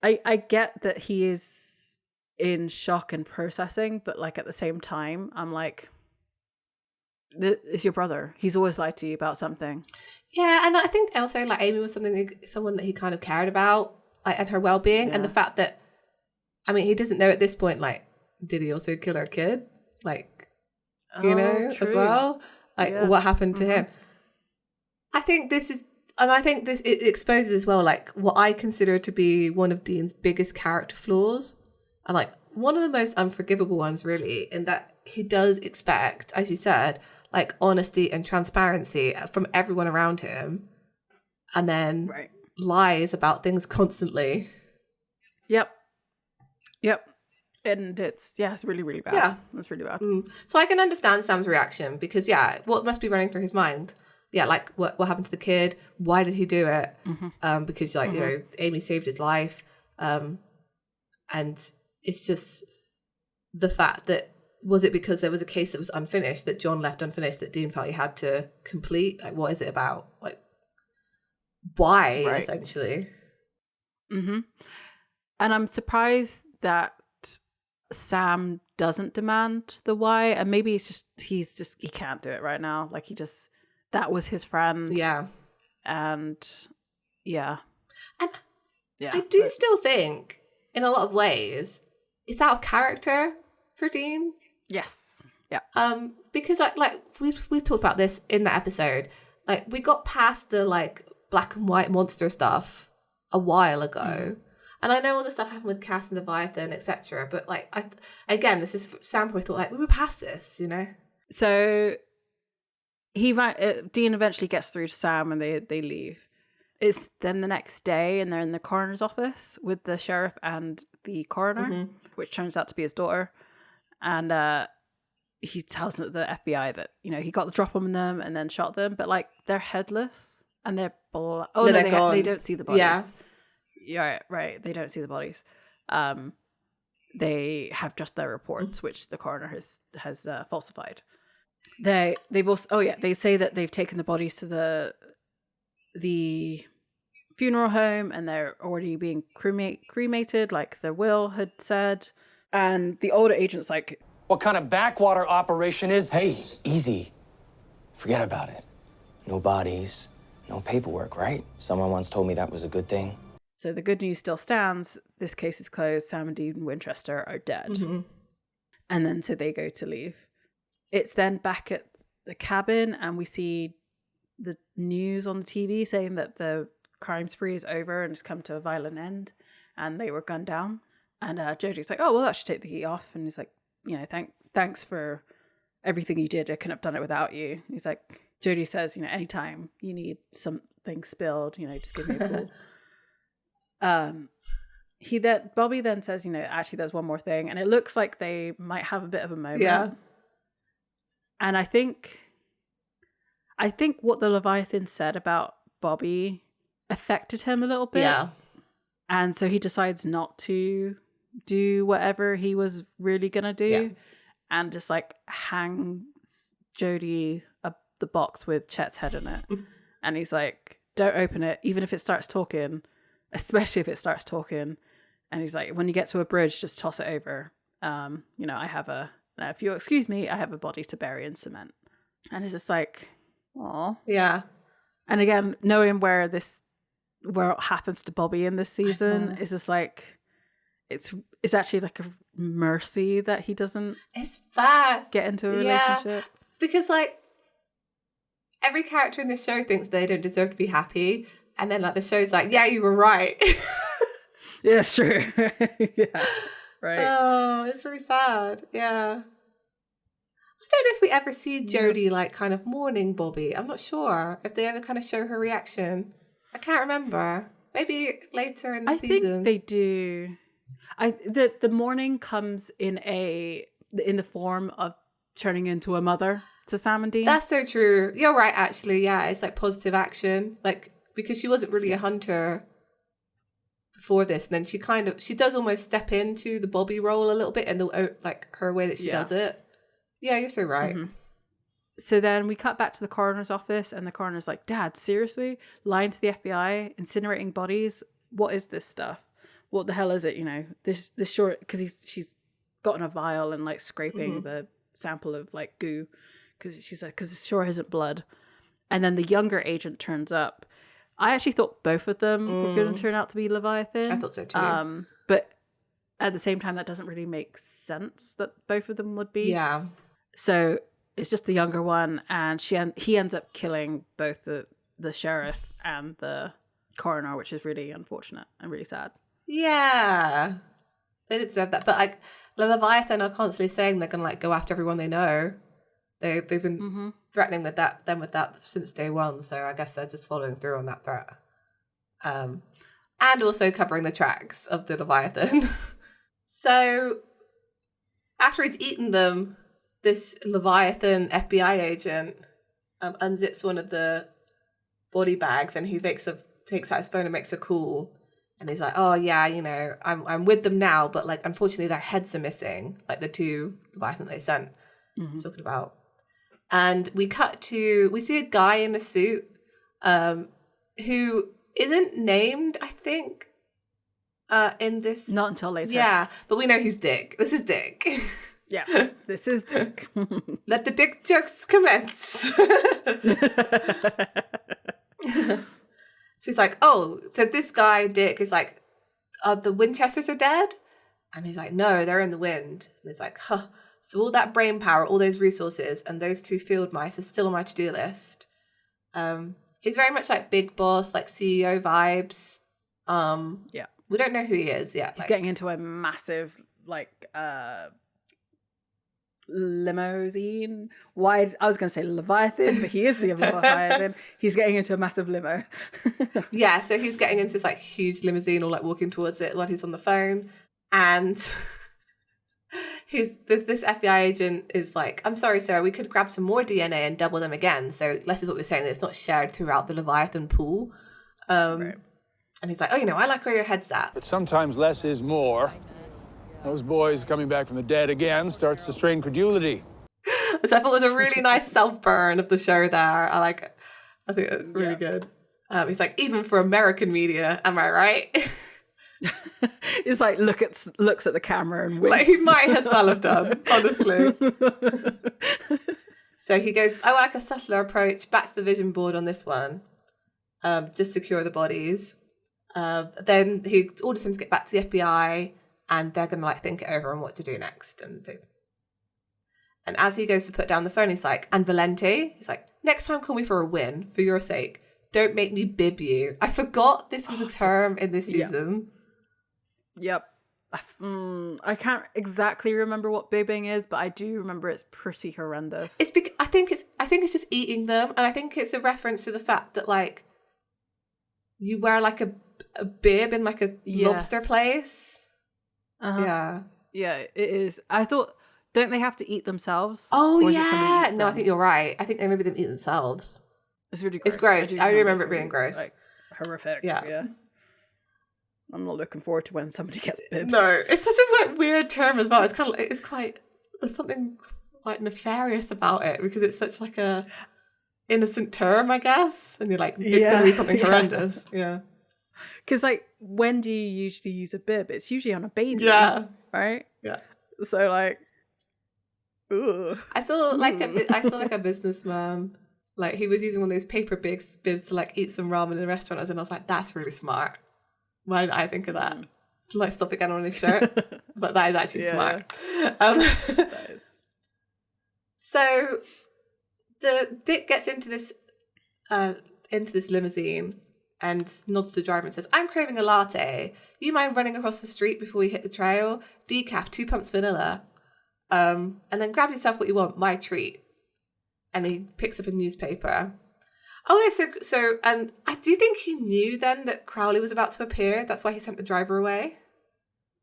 I get that he is in shock and processing, but like at the same time, I'm like, it's your brother. He's always lied to you about something. Yeah, and I think also like Amy was someone that he kind of cared about. Like, and her well-being, and the fact that, I mean, he doesn't know at this point, like, did he also kill her kid? Like, you know, true. As well? Like, what happened to him? I think this is, and I think this, it exposes as well, like, what I consider to be one of Dean's biggest character flaws, and, like, one of the most unforgivable ones, really, in that he does expect, as you said, like, honesty and transparency from everyone around him, and then lies about things constantly. Yep. And it's really, really bad. Yeah, it's really bad. So I can understand Sam's reaction because what must be running through his mind? Yeah, like what happened to the kid? Why did he do it? Because like you know, Amy saved his life, and it's just the fact that, was it because there was a case that was unfinished that John left unfinished that Dean felt he had to complete? Like, what is it about? Like, why essentially? And I'm surprised that Sam doesn't demand the why, and maybe he can't do it right now. Like, that was his friend. And I do still think in a lot of ways it's out of character for Dean. Yes. Yeah. Because like we talked about this in the episode. Like, we got past the like black and white monster stuff a while ago. And I know all the stuff happened with Cass and Leviathan, etc. But like, again, this is Sam probably thought like we were past this, you know. So Dean eventually gets through to Sam, and they leave. It's then the next day, and they're in the coroner's office with the sheriff and the coroner, which turns out to be his daughter. And he tells the FBI that, you know, he got the drop on them and then shot them, but like they're headless and they're they don't see the bodies. Right. They don't see the bodies. They have just their reports, which the coroner has falsified. They've also they say that they've taken the bodies to the funeral home and they're already being cremated, like the will had said. And the older agent's like, what kind of backwater operation is Hey, this? easy. Forget about it. No bodies, no paperwork, right? Someone once told me that was a good thing. So the good news still stands. This case is closed. Sam and Dean Winchester are dead. And then so they go to leave. It's then back at the cabin, and we see the news on the TV saying that the crime spree is over and it's come to a violent end, and they were gunned down. And Jody's like, oh, well, that should take the heat off. And he's like, you know, thanks for everything you did. I couldn't have done it without you. And he's like, Jody says, you know, anytime you need something spilled, you know, just give me a call. Bobby then says, you know, actually there's one more thing. And it looks like they might have a bit of a moment. Yeah. And I think what the Leviathan said about Bobby affected him a little bit. Yeah. And so he decides not to do whatever he was really going to do and just like hangs Jody up the box with Chet's head in it. And he's like, don't open it, even if it starts talking, especially if it starts talking. And he's like, when you get to a bridge, just toss it over. If you'll excuse me, I have a body to bury in cement. And it's just like, aw. Yeah. And again, knowing where what happens to Bobby in this season is just like, it's actually like a mercy that he doesn't get into a relationship. Because like every character in the show thinks they don't deserve to be happy. And then like the show's like, yeah, you were right. Yeah, it's true. Yeah. Right. Oh, it's really sad. Yeah. I don't know if we ever see Jody like kind of mourning Bobby. I'm not sure if they ever kind of show her reaction. I can't remember. Maybe later in the season. I think they do. The mourning comes in the form of turning into a mother to Sam and Dean. That's so true. You're right, actually. Yeah, it's like positive action. Like, because she wasn't really a hunter before this, and then she does almost step into the Bobby role a little bit in the like her way that she does it. Yeah, you're so right. Mm-hmm. So then we cut back to the coroner's office, and the coroner's like, Dad, seriously? Lying to the FBI, incinerating bodies? What is this stuff? What the hell is it? You know, this short, because she's gotten a vial and like scraping the sample of like goo, because she's like, because it sure isn't blood. And then the younger agent turns up. I actually thought both of them were going to turn out to be Leviathan. I thought so too. But at the same time, that doesn't really make sense that both of them would be. Yeah. So it's just the younger one, and he ends up killing both the sheriff and the coroner, which is really unfortunate and really sad. Yeah. They didn't deserve that. But like the Leviathan are constantly saying they're gonna like go after everyone they know. They've been threatening with that since day one, so I guess they're just following through on that threat. And also covering the tracks of the Leviathan. So after he's eaten them, this Leviathan FBI agent unzips one of the body bags, and he takes out his phone and makes a call. And he's like, "Oh yeah, you know, I'm with them now, but like unfortunately their heads are missing, like the two Leviathan they sent." He's talking about. And we see a guy in a suit who isn't named, I think, in this. Not until later. Yeah, but we know he's Dick. This is Dick. Yes, this is Dick. Let the Dick jokes commence. So he's like, oh, so this guy, Dick, is like, the Winchesters are dead? And he's like, no, they're in the wind. And he's like, huh. So all that brain power, all those resources, and those two field mice are still on my to-do list. He's very much like big boss, like CEO vibes. Yeah. We don't know who he is yet. He's getting into a massive, like, limousine. I was going to say Leviathan, but he is the Leviathan. He's getting into a massive limo. Yeah, so he's getting into this like huge limousine, or like walking towards it while he's on the phone. And this FBI agent is like, I'm sorry, sir, we could grab some more DNA and double them again. So this is what we're saying, that it's not shared throughout the Leviathan pool. Right. And he's like, oh, you know, I like where your head's at. But sometimes less is more. Those boys coming back from the dead again starts to strain credulity. Which I thought was a really nice self-burn of the show there. I think it's really good. He's like, even for American media, am I right? It's like looks at the camera and winks. Like he might as well have done, honestly. So he goes, I like a subtler approach, back to the vision board on this one. Just secure the bodies. Then he orders him to get back to the FBI, and they're going to like think it over on what to do next. And as he goes to put down the phone, he's like, and Valente, he's like, next time call me for a win, for your sake. Don't make me bib you. I forgot this was a term in this season. Yep. I can't exactly remember what bibbing is, but I do remember it's pretty horrendous. It's I think it's just eating them, and I think it's a reference to the fact that like you wear like a bib in like a lobster place. Yeah. Yeah, it is. I thought, don't they have to eat themselves? Oh, or yeah. Is it somebody eats no, them? I think you're right. I think they maybe didn't eat themselves. It's really gross. It's gross. I remember it being gross. Like, horrific. Yeah. I'm not looking forward to when somebody gets bibs. No, it's such a like, weird term as well. It's kind of like, there's something quite nefarious about it because it's such like a innocent term, I guess. And you're like, it's going to be something horrendous. Yeah. Because like, when do you usually use a bib? It's usually on a baby. Yeah. Right? Yeah. So like, ooh. I saw like a businessman, like he was using one of those paper bibs to like eat some ramen in a restaurant, and I was like, that's really smart. Why didn't I think of that? To like stop it getting on his shirt. But that is actually smart. So the Dick gets into this limousine and nods to the driver and says, I'm craving a latte. You mind running across the street before we hit the trail? Decaf, 2 pumps vanilla. And then grab yourself what you want, my treat. And he picks up a newspaper. Oh, yeah, so and do you think he knew then that Crowley was about to appear? That's why he sent the driver away?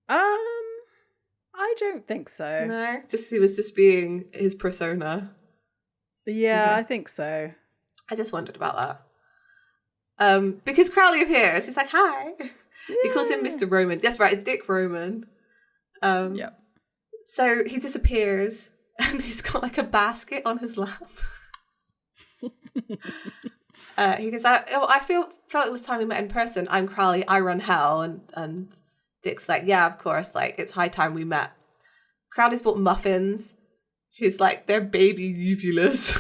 I don't think so. No, he was just being his persona. Yeah, I think so. I just wondered about that. Because Crowley appears, he's like, hi. Yeah. He calls him Mr. Roman. That's right, it's Dick Roman. Yeah. So he disappears and he's got like a basket on his lap. He goes, I felt it was time we met in person. I'm Crowley, I run hell. And Dick's like, yeah, of course, like it's high time we met. Crowley's bought muffins. He's like, they're baby uvulas.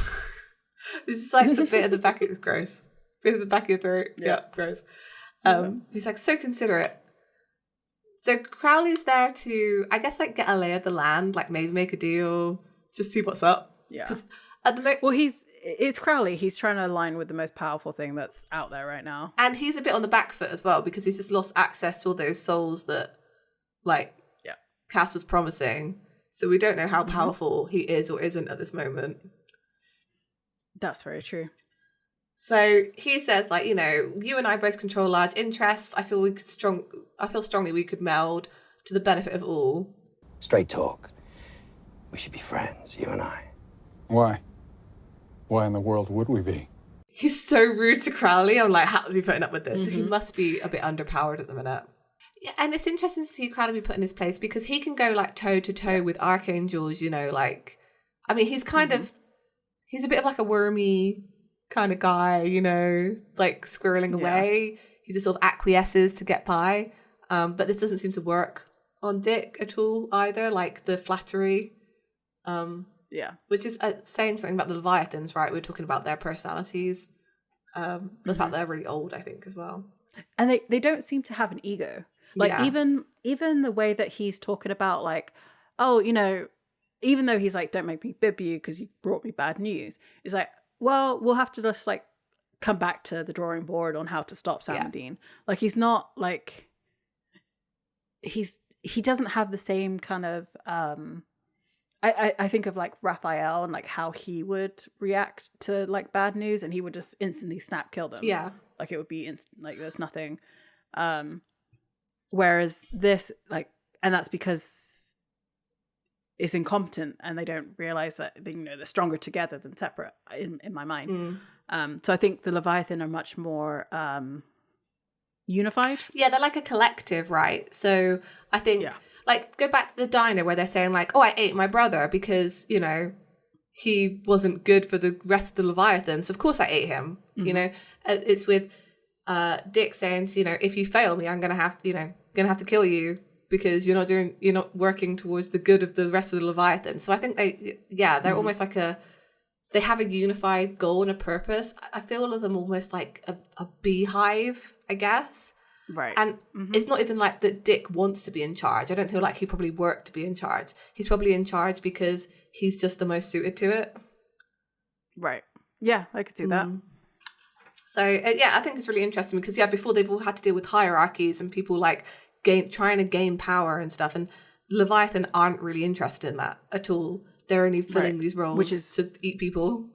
This is like the bit at the back, it's gross. Bit at the back of your throat, yeah gross. He's like, so considerate. So Crowley's there to, I guess, like get a lay of the land, like maybe make a deal, just see what's up. Yeah. At the well, it's Crowley. He's trying to align with the most powerful thing that's out there right now. And he's a bit on the back foot as well because he's just lost access to all those souls that, like, Cass was promising. So we don't know how powerful he is or isn't at this moment. That's very true. So he says, like, you know, you and I both control large interests. I feel strongly we could meld to the benefit of all. Straight talk. We should be friends, you and I. Why? Why in the world would we be? He's so rude to Crowley. I'm like, how's he putting up with this? So he must be a bit underpowered at the minute. Yeah, and it's interesting to see Crowley be put in his place because he can go like toe to toe with archangels, you know, like, I mean, he's kind of, he's a bit of like a wormy kind of guy, you know, like squirreling away. He just sort of acquiesces to get by. But this doesn't seem to work on Dick at all either, like the flattery. Which is saying something about the Leviathans, right? We were talking about their personalities. The fact they're really old, I think, as well. And they don't seem to have an ego. Like even the way that he's talking about, like, oh, you know, even though he's like, don't make me bib you because you brought me bad news. It's like, well, we'll have to just like come back to the drawing board on how to stop Sam and Dean. Like, he's not like, he doesn't have the same kind of, I think of like Raphael and like how he would react to like bad news, and he would just instantly snap kill them. Yeah. Like it would be like there's nothing. Whereas this, like, and that's because it's incompetent and they don't realize that they, you know, they're stronger together than separate in my mind. So I think the Leviathan are much more unified. Yeah, they're like a collective, right? So I think like go back to the diner where they're saying like, oh, I ate my brother because, you know, he wasn't good for the rest of the Leviathans. Of course I ate him. You know, it's with Dick saying, you know, if you fail me, I'm gonna have to kill you because you're not working towards the good of the rest of the Leviathan. So I think they're almost like they have a unified goal and a purpose. I feel all of them almost like a beehive, I guess. Right. And it's not even like that Dick wants to be in charge. I don't feel like he probably worked to be in charge. He's probably in charge because he's just the most suited to it. Right. Yeah, I could see that. So, I think it's really interesting because, before they've all had to deal with hierarchies and people like trying to gain power and stuff. And Leviathan aren't really interested in that at all. They're only filling these roles which is to eat people.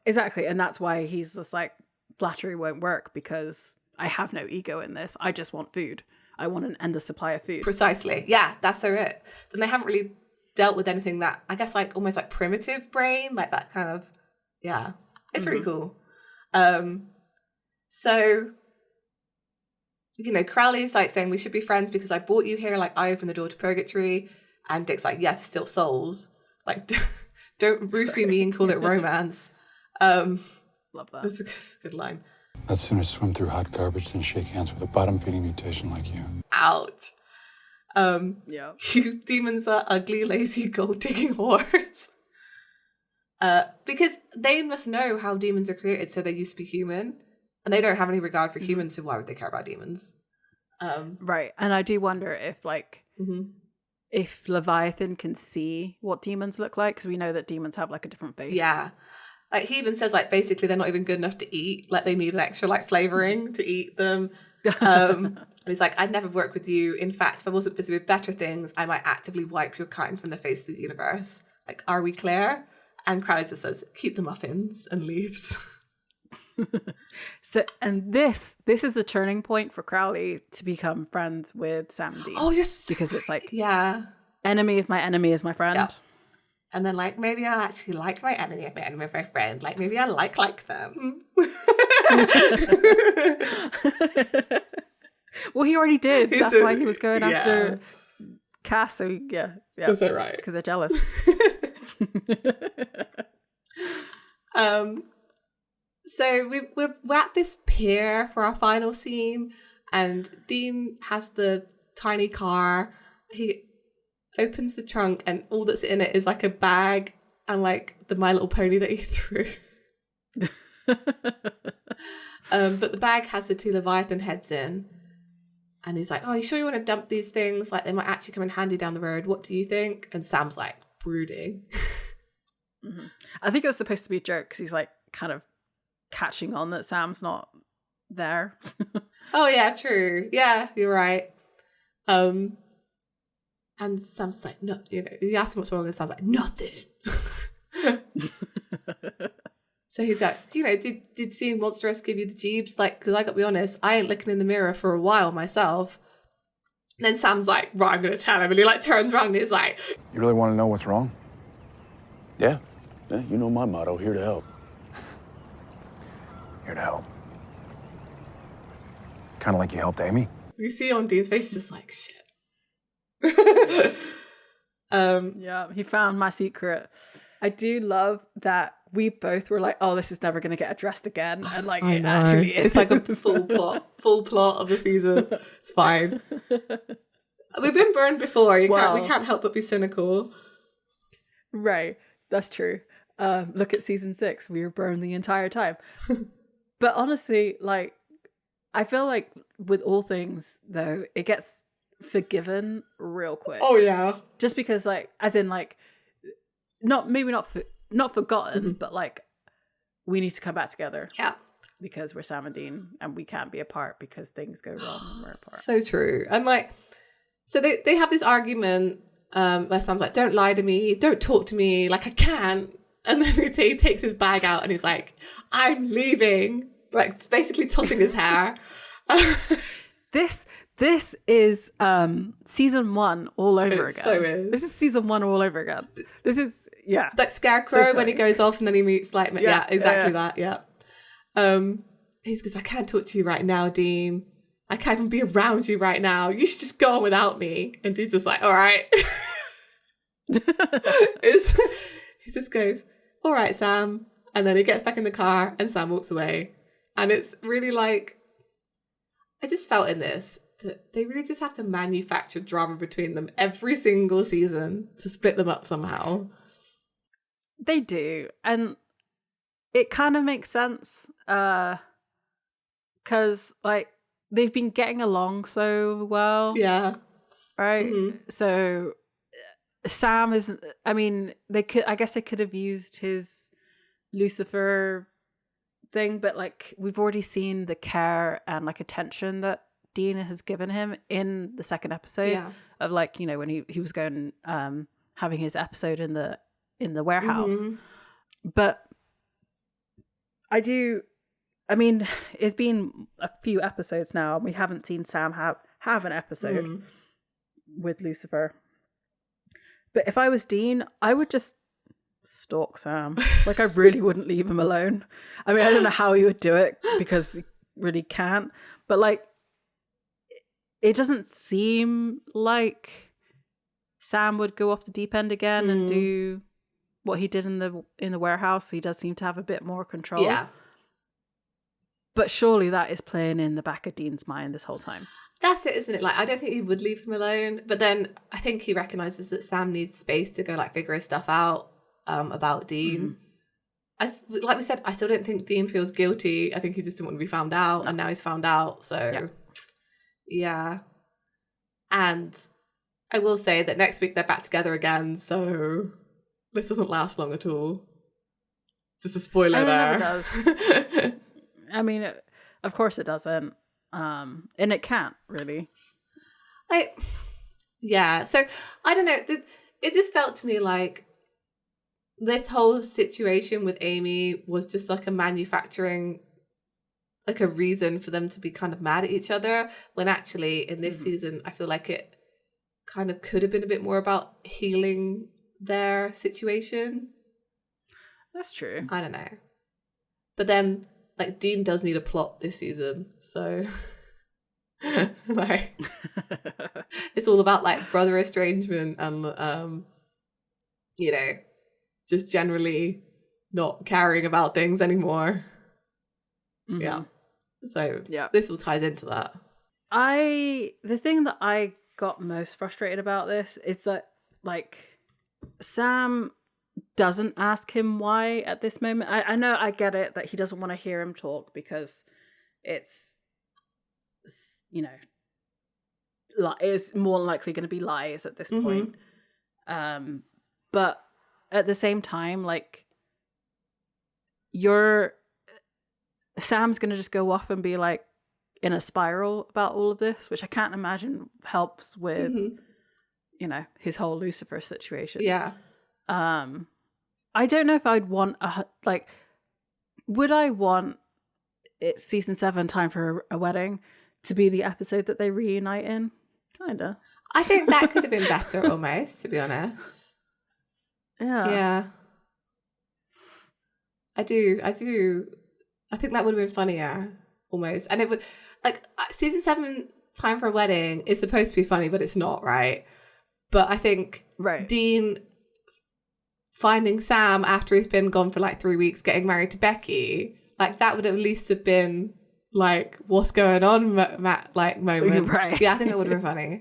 Exactly. And that's why he's just like, flattery won't work because I have no ego in this. I just want food. I want an endless supply of food. Precisely. Yeah, that's it. Then they haven't really dealt with anything that, I guess, like almost like primitive brain, like that kind of, it's really cool. So you know, Crowley's like saying we should be friends because I brought you here, like I opened the door to purgatory. And Dick's like, yes, still souls. Like, don't roofie me and call it romance. Love that. That's a good line. I'd sooner swim through hot garbage than shake hands with a bottom-feeding mutation like you. Ouch. Yeah. You demons are ugly, lazy, gold-digging whores. Because they must know how demons are created, so they used to be human. And they don't have any regard for humans, so why would they care about demons? Right. And I do wonder if, like, if Leviathan can see what demons look like, because we know that demons have, like, a different face. Yeah. Like, he even says, like, basically they're not even good enough to eat. Like, they need an extra, like, flavouring to eat them. And he's like, I'd never work with you. In fact, if I wasn't busy with better things, I might actively wipe your kind from the face of the universe. Like, are we clear? And Crowley just says, keep the muffins, and leaves. So, and this is the turning point for Crowley to become friends with Sam and Dean. Oh, yes. Because it's like, yeah, enemy of my enemy is my friend. Yeah. And then, like, maybe I'll actually like my enemy of my friend. Like, maybe I like them. Well, he already did. That's why he was going after Cass. So, yeah. Is that right? Because they're jealous. So we're at this pier for our final scene, and Dean has the tiny car. He opens the trunk, and all that's in it is like a bag and like the My Little Pony that he threw. But the bag has the 2 Leviathan heads in, and he's like, "Oh, you sure you want to dump these things? Like they might actually come in handy down the road. What do you think?" And Sam's like brooding. I think it was supposed to be a joke because he's like kind of catching on that Sam's not there. Oh yeah, true. Yeah, you're right. And Sam's like, no, you know, he asks him what's wrong, and Sam's like, nothing. So he's like, you know, did seeing Monstrous give you the jeebs? Like, because I gotta be honest, I ain't looking in the mirror for a while myself. And then Sam's like, right, I'm gonna tell him, and he like turns around and he's like, You really want to know what's wrong? Yeah, you know my motto, here to help. Here to help. Kind of like you helped Amy. you see on Dean's face, just like, shit. Yeah, he found my secret. I do love that we both were like, oh, this is never going to get addressed again. And like, it actually is. It's like a full plot of the season. It's fine. We've been burned before. We can't help but be cynical. Right. That's true. Look at season 6. We were burned the entire time. But honestly, like, I feel like with all things, though, it gets forgiven real quick. Oh, yeah. Just because, like, as in, like, not forgotten, but, like, we need to come back together. Yeah. Because we're Sam and Dean, and we can't be apart because things go wrong when we're apart. So true. And, like, so they have this argument where Sam's like, don't lie to me, don't talk to me, like, I can't. And then he takes his bag out and he's like, I'm leaving. Like, basically tossing his hair. This is season 1 all over again. So is. This is season 1 all over again. This is, yeah. Like Scarecrow when he goes off and then he meets Lightman. Yeah, exactly that, yeah. He goes, I can't talk to you right now, Dean. I can't even be around you right now. You should just go on without me. And Dean's just like, all right. He just goes, all right, Sam. And then he gets back in the car and Sam walks away. And it's really like, I just felt in this that they really just have to manufacture drama between them every single season to split them up somehow. They do. And it kind of makes sense. Because, like, they've been getting along so well. Yeah. Right? Mm-hmm. So Sam isn't, I mean, I guess they could have used his Lucifer thing, but like we've already seen the care and like attention that Dean has given him in the second episode of like, you know, when he was going having his episode in the warehouse. Mm-hmm. But I mean, it's been a few episodes now and we haven't seen Sam have an episode with Lucifer. But if I was Dean, I would just stalk Sam. Like, I really wouldn't leave him alone. I mean, I don't know how he would do it because he really can't. But, like, it doesn't seem like Sam would go off the deep end again and do what he did in the warehouse. He does seem to have a bit more control. Yeah. But surely that is playing in the back of Dean's mind this whole time. That's it, isn't it? Like, I don't think he would leave him alone. But then I think he recognises that Sam needs space to go, like, figure his stuff out about Dean. Like we said, I still don't think Dean feels guilty. I think he just didn't want to be found out. And now he's found out. So, yeah. And I will say that next week they're back together again. So this doesn't last long at all. Just a spoiler there. It never does. I mean, of course it doesn't. And it can't, really. So, I don't know. It just felt to me like this whole situation with Amy was just like a manufacturing, like a reason for them to be kind of mad at each other, when actually in this season, I feel like it kind of could have been a bit more about healing their situation. That's true. I don't know. But then, like, Dean does need a plot this season, so like it's all about like brother estrangement and you know, just generally not caring about things anymore. Yeah. So this all ties into that. The thing that I got most frustrated about this is that, like, Sam doesn't ask him why at this moment. I know, I get it that he doesn't want to hear him talk because it's, you know, it's more likely going to be lies at this point. But at the same time, like, Sam's going to just go off and be like in a spiral about all of this, which I can't imagine helps with, you know, his whole Lucifer situation. Yeah. I don't know if I'd want would I want it's season 7, Time for a Wedding, to be the episode that they reunite in? Kinda. I think that could have been better almost, to be honest. Yeah. I do. I think that would have been funnier, almost. And it would, like, season 7, Time for a Wedding is supposed to be funny, but it's not, right? But I think Dean finding Sam after he's been gone for like 3 weeks, getting married to Becky, like, that would at least have been like, what's going on, like, moment. Right. Yeah, I think that would have been funny.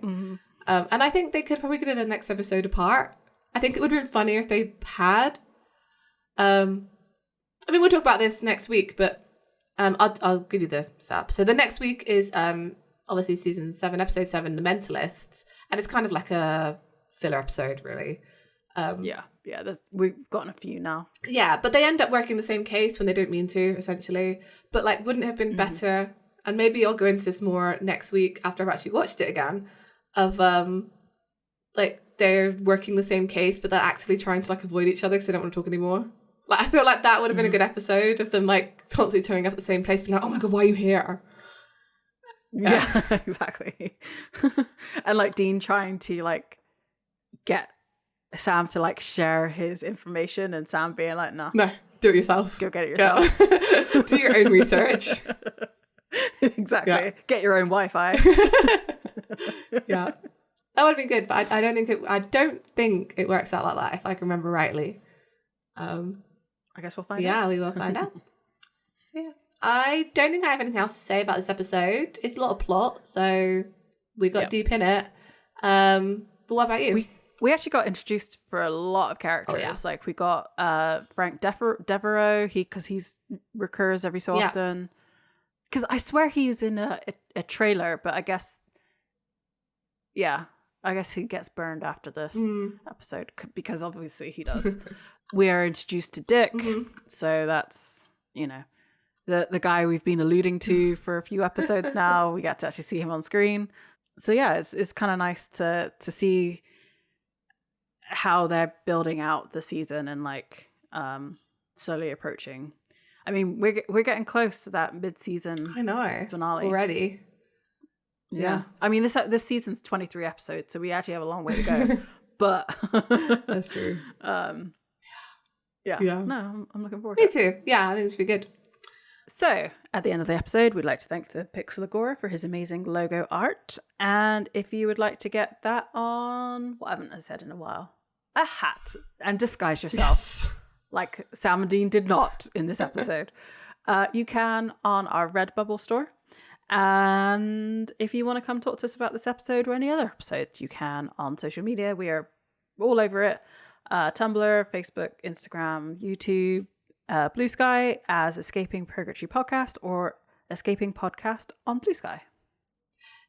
And I think they could probably get the next episode apart. I think it would have been funnier if they had. I mean, we'll talk about this next week, but I'll give you the setup. So the next week is obviously season 7, episode 7, The Mentalists, and it's kind of like a filler episode, really. We've gotten a few now. Yeah, but they end up working the same case when they don't mean to, essentially. But, like, wouldn't it have been better, and maybe I'll go into this more next week after I've actually watched it again, of like, they're working the same case, but they're actively trying to, like, avoid each other because they don't want to talk anymore. Like, I feel like that would have been a good episode of them, like, constantly turning up at the same place, being like, oh my god, why are you here? Yeah, exactly. And, like, Dean trying to, like, get Sam to, like, share his information, and Sam being like, no, do it yourself. Go get it yourself. Yeah. Do your own research. Exactly. Yeah. Get your own Wi-Fi. Yeah. That would have been good, but I don't think it works out like that, if I can remember rightly. I guess we'll find out. Yeah, we will find out. Yeah. I don't think I have anything else to say about this episode. It's a lot of plot, so we got deep in it. But what about you? We actually got introduced for a lot of characters. Oh, yeah. Like, we got Frank Devereaux, because he's recurs every so often. Because I swear he was in a trailer, but I guess he gets burned after this episode, because obviously he does. We are introduced to Dick, so that's, you know, the guy we've been alluding to for a few episodes now. We get to actually see him on screen. So yeah, it's kind of nice to see how they're building out the season and, like, slowly approaching. I mean, we're getting close to that mid-season finale already. Yeah. I mean, this season's 23 episodes, so we actually have a long way to go. But that's true. Yeah. No, I'm looking forward to it. Me too. Yeah, I think it should be good. So, at the end of the episode, we'd like to thank the Pixel Agora for his amazing logo art. And if you would like to get that on, what haven't I said in a while? A hat, and disguise yourself like Sam and Dean did not in this episode. You can on our Redbubble store. And if you want to come talk to us about this episode or any other episodes, you can on social media. We are all over it. Tumblr, Facebook, Instagram, YouTube, Bluesky as Escaping Purgatory Podcast or Escaping Podcast on Bluesky.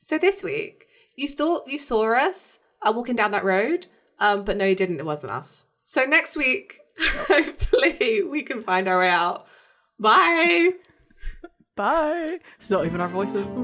So this week, you thought you saw us walking down that road, but no, you didn't. It wasn't us. So next week, hopefully, we can find our way out. Bye. Bye. It's not even our voices.